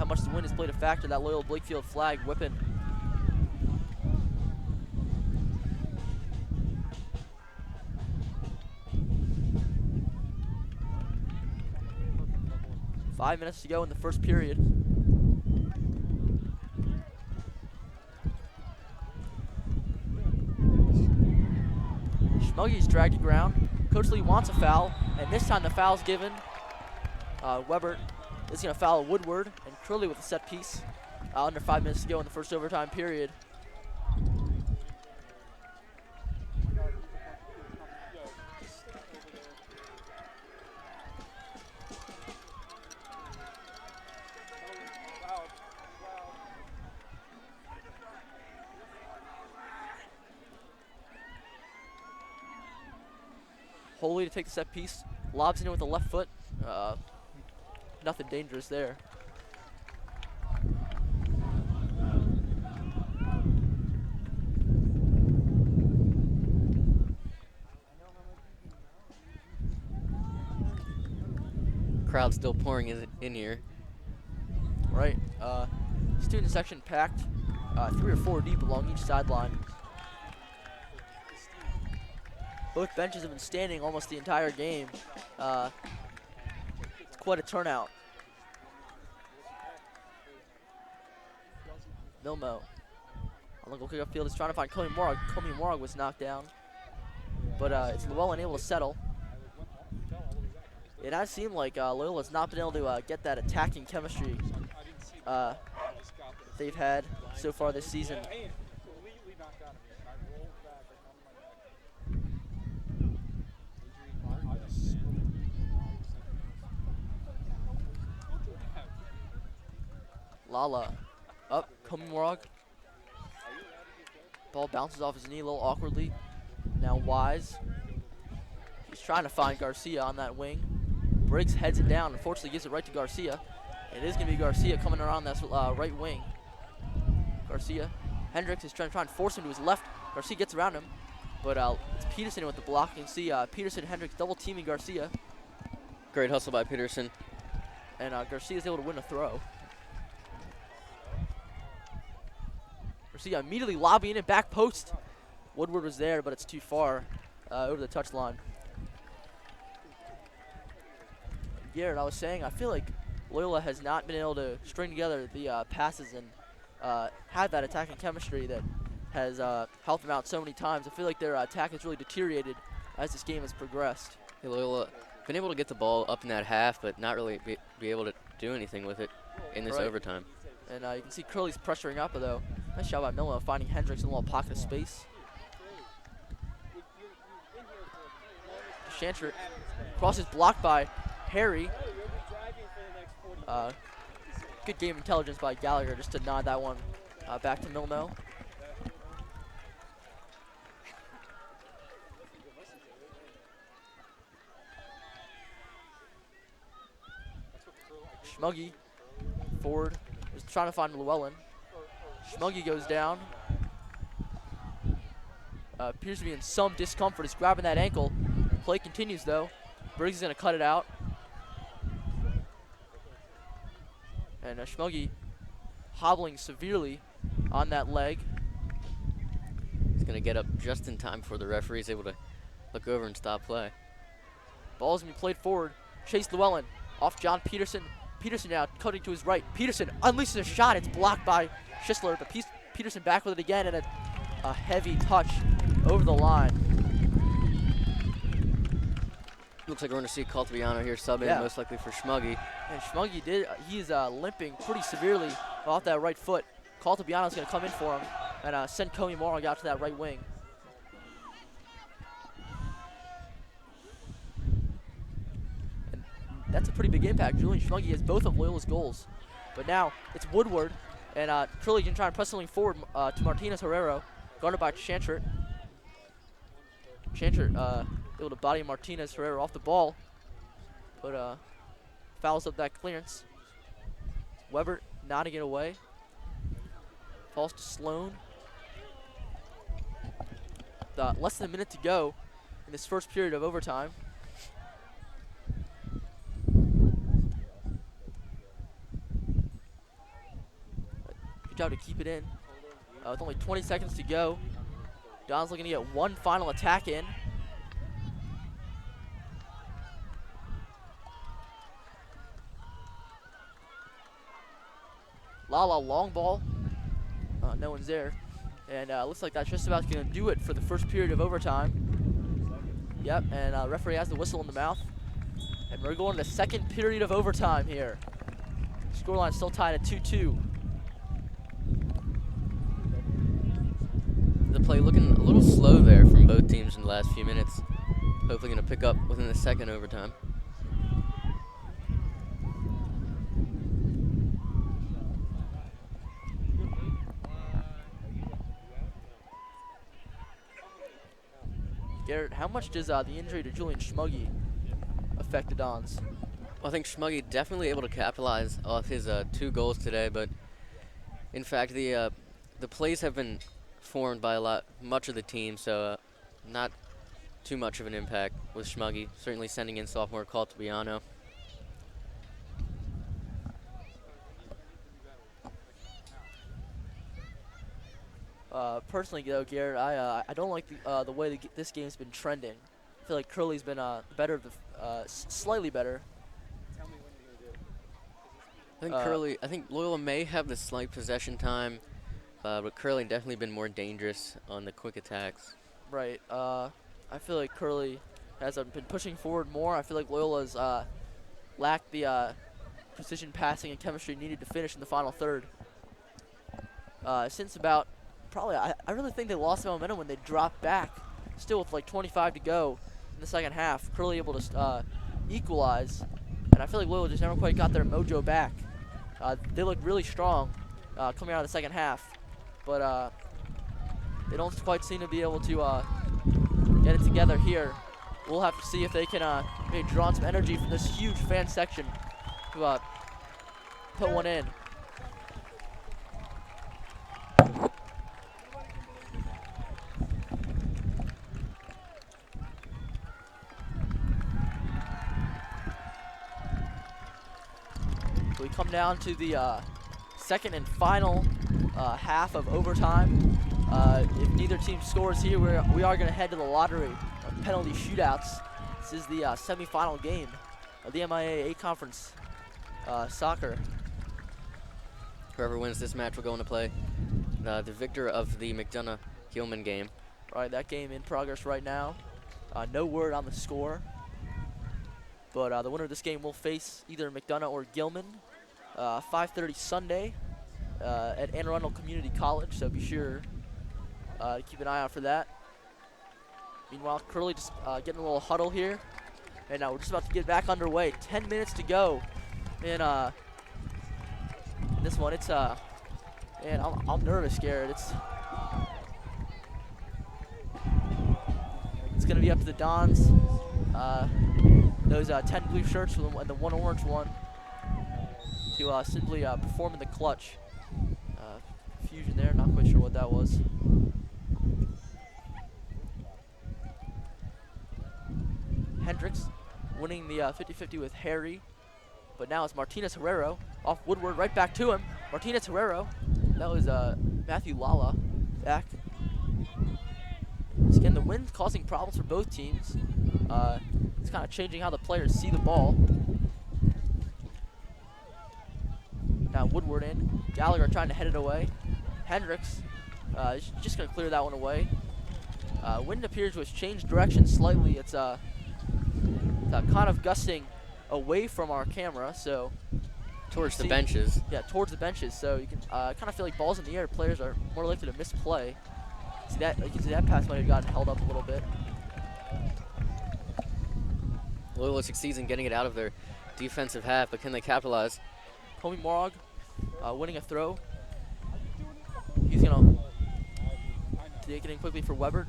much the wind has played a factor. That Loyola Blakefield flag whipping. Five minutes to go in the first period. Schmuggy's dragged to ground. Coach Lee wants a foul, and this time the foul's given. Weber is going to foul Woodward, and Curley with a set piece. Under 5 minutes to go in the first overtime period. Holy to take the set piece, lobs it in with the left foot. Nothing dangerous there. Crowd still pouring in here. Right. Student section packed, 3 or 4 deep along each sideline. Both benches have been standing almost the entire game. It's quite a turnout. Milmo on the goal kick upfield is trying to find Comey Morag. Comey Morag was knocked down, but it's Loyola unable to settle. It has seemed like Loyola's not been able to get that attacking chemistry they've had so far this season. Lala up, Comey Morag. Ball bounces off his knee a little awkwardly. Now Wise. He's trying to find Garcia on that wing. Briggs heads it down. Unfortunately, gives it right to Garcia. It is going to be Garcia coming around that right wing. Garcia. Hendricks is trying to force him to his left. Garcia gets around him. But it's Peterson with the block. You can see Peterson and Hendricks double teaming Garcia. Great hustle by Peterson. And Garcia is able to win a throw. Garcia immediately lobbying it back post. Woodward was there, but it's too far over the touchline. Garrett, I was saying, I feel like Loyola has not been able to string together the passes and have that attacking chemistry that has helped them out so many times. I feel like their attack has really deteriorated as this game has progressed. Hey, Loyola been able to get the ball up in that half, but not really be able to do anything with it in this overtime. And you can see Curley's pressuring up, though. Nice job by Milmo finding Hendricks in a little pocket of space. DeShantrit crosses blocked by Harry. Good game intelligence by Gallagher just to nod that one back to Milmo. Schmuggy forward is trying to find Llewellyn. Schmuggy goes down. Appears to be in some discomfort. He's grabbing that ankle. Play continues though. Briggs is going to cut it out. And Schmuggy hobbling severely on that leg. He's going to get up just in time before the referee is able to look over and stop play. Ball's going to be played forward. Chase Llewellyn off John Peterson. Peterson now cutting to his right. Peterson unleashes a shot. It's blocked by Schisler, but Peterson back with it again, and a heavy touch over the line. Looks like we're going to see Caltabiano here subbing, most likely for Schmuggy. And Schmuggy he's limping pretty severely off that right foot. Caltabiano's going to come in for him and send Comey Morong out to that right wing. And that's a pretty big impact. Julian Schmuggy has both of Loyola's goals. But now it's Woodward, and Curley can try and press something forward to Martinez Herrero, guarded by Chantrett. Chantrett able to body Martinez Herrero off the ball, but fouls up that clearance. Weber nodding it away. Falls to Sloan. Less than a minute to go in this first period of overtime. Good job to keep it in. With only 20 seconds to go. Don's looking to get one final attack in. Lala long ball. No one's there. And looks like that's just about going to do it for the first period of overtime. Yep, and referee has the whistle in the mouth. And we're going to the second period of overtime here. Scoreline still tied at 2-2. The play looking a little slow there from both teams in the last few minutes. Hopefully going to pick up within the second overtime. Garrett, how much does the injury to Julian Schmuggy affect the Dons? Well, I think Schmuggy definitely able to capitalize off his 2 goals today, but in fact the plays have been formed by much of the team, so not too much of an impact with Schmuggy. Certainly sending in sophomore Caltabiano. Personally, though, Garrett, I don't like the way this game's been trending. I feel like Curley's been better, slightly better. I think I think Loyola may have the slight possession time, but Curley definitely been more dangerous on the quick attacks. Right. I feel like Curley has been pushing forward more. I feel like Loyola's lacked the precision passing and chemistry needed to finish in the final third. Since about I really think they lost the momentum when they dropped back, still with like 25 to go in the second half. Curley able to equalize, and I feel like Loyola just never quite got their mojo back. They look really strong coming out of the second half, but they don't quite seem to be able to get it together here. We'll have to see if they can maybe draw on some energy from this huge fan section to put one in. We come down to the second and final half of overtime. If neither team scores here, we are going to head to the lottery of penalty shootouts. This is the semifinal game of the MIAA conference soccer. Whoever wins this match will go into play the victor of the McDonough-Gilman game. Right, that game in progress right now. No word on the score, but the winner of this game will face either McDonough or Gilman. 5:30 Sunday at Anne Arundel Community College, so be sure to keep an eye out for that. Meanwhile, Curley just getting a little huddle here, and we're just about to get back underway. 10 minutes to go in this one. It's man, I'm nervous, Garrett. It's gonna be up to the Dons. Those 10 blue shirts and the 1 orange one to simply perform in the clutch. Fusion there, not quite sure what that was. Hendricks winning the 50-50 with Harry, But now it's Martinez Herrero off Woodward, right back to him. Martinez Herrero. That was Matthew Lala back. So again, the wind's causing problems for both teams. It's kind of changing how the players see the ball. Now Woodward in. Gallagher trying to head it away. Hendricks is just going to clear that one away. Wind appears to have changed direction slightly. It's kind of gusting away from our camera, so Towards the benches. yeah, towards the benches. So you can kind of feel like balls in the air. Players are more likely to misplay. See that? You can see that pass might have gotten held up a little bit. Loyola succeeds in getting it out of their defensive half, but can they capitalize? Comey Morag winning a throw. He's gonna take it in quickly for Weber.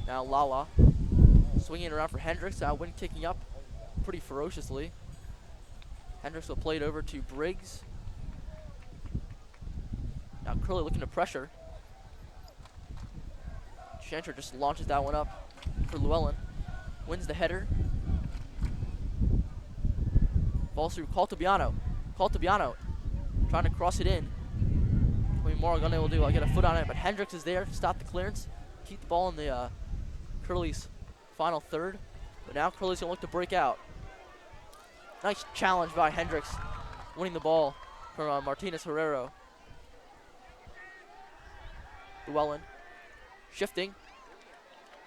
Now Lala swinging it around for Hendricks. Wind kicking up pretty ferociously. Hendricks will play it over to Briggs. Now Curley looking to pressure. Chantry just launches that one up for Llewellyn. Wins the header. Falls through Caltabiano. Caltabiano trying to cross it in. Comey Morag unable to get a foot on it, but Hendricks is there to stop the clearance. Keep the ball in the Curley's final third. But now Curley's going to look to break out. Nice challenge by Hendricks, winning the ball from Martinez Herrero. Llewellyn shifting,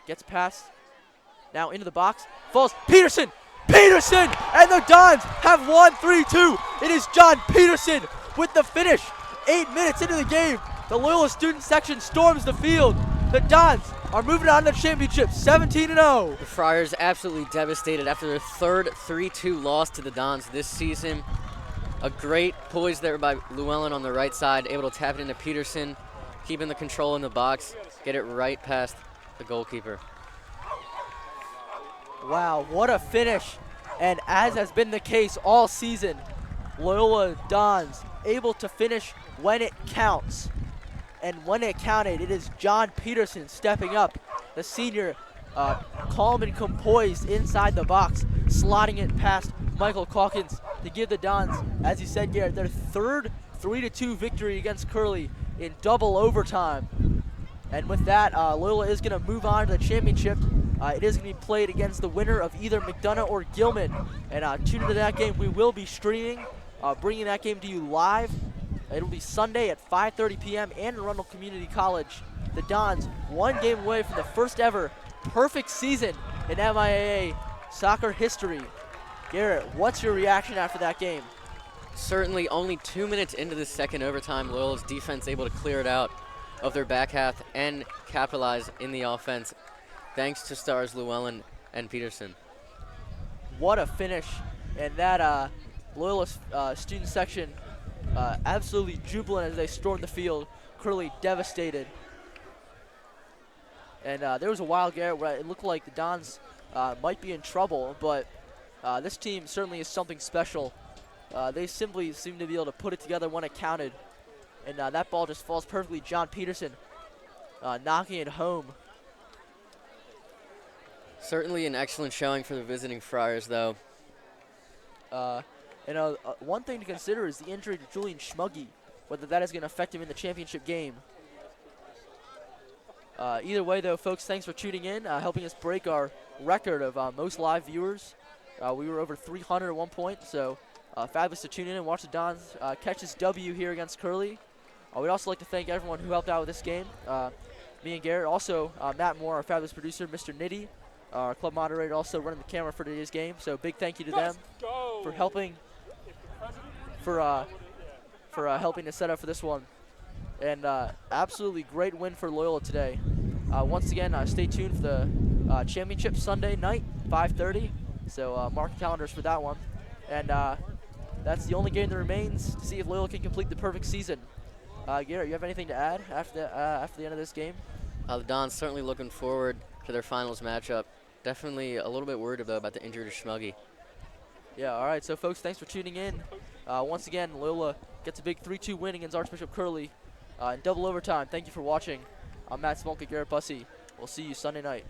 gets past, now into the box, falls, Peterson! Peterson! And the Dons have won 3-2. It is John Peterson with the finish. 8 minutes into the game, the Loyola student section storms the field. The Dons are moving on to the championship, 17-0. The Friars absolutely devastated after their third 3-2 loss to the Dons this season. A great poise there by Llewellyn on the right side, able to tap it into Peterson, keeping the control in the box, get it right past the goalkeeper. Wow, what a finish. And as has been the case all season, Loyola Dons able to finish when it counts. And when it counted, it is John Peterson stepping up, the senior, calm and composed inside the box, slotting it past Michael Calkins to give the Dons, as you said, Garrett, their third 3-2 victory against Curley in double overtime. And with that, Loyola is going to move on to the championship. It is going to be played against the winner of either McDonough or Gilman. And tune into that game. We will be streaming, bringing that game to you live. It'll be Sunday at 5:30 p.m. and in Arundel Community College. The Dons one game away from the first ever perfect season in MIAA soccer history. Garrett, what's your reaction after that game? Certainly only 2 minutes into the second overtime, Loyola's defense able to clear it out of their back half and capitalize in the offense, thanks to stars Llewellyn and Peterson. What a finish. And that Loyola student section absolutely jubilant as they stormed the field. Curley devastated. And there was a while, Garrett, where it looked like the Dons might be in trouble, but this team certainly is something special. They simply seem to be able to put it together when it counted. And that ball just falls perfectly. John Peterson knocking it home. Certainly an excellent showing for the visiting Friars, though. One thing to consider is the injury to Julian Schmuggy, whether that is going to affect him in the championship game. Either way, though, folks, thanks for tuning in, helping us break our record of most live viewers. We were over 300 at one point, so fabulous to tune in and watch the Dons catch this W here against Curley. We'd also like to thank everyone who helped out with this game. Me and Garrett, also Matt Moore, our fabulous producer, Mr. Nitty, our club moderator, also running the camera for today's game. So big thank you to them for helping helping to set up for this one. And absolutely great win for Loyola today. Once again, stay tuned for the championship Sunday night, 5:30. So mark the calendars for that one. And that's the only game that remains to see if Loyola can complete the perfect season. Garrett, you have anything to add after the end of this game? The Dons certainly looking forward to their finals matchup. Definitely a little bit worried about the injury to Schmuggy. Yeah, all right. So, folks, thanks for tuning in. Once again, Loyola gets a big 3-2 win against Archbishop Curley in double overtime. Thank you for watching. I'm Matt Smolka, Garrett Bussey. We'll see you Sunday night.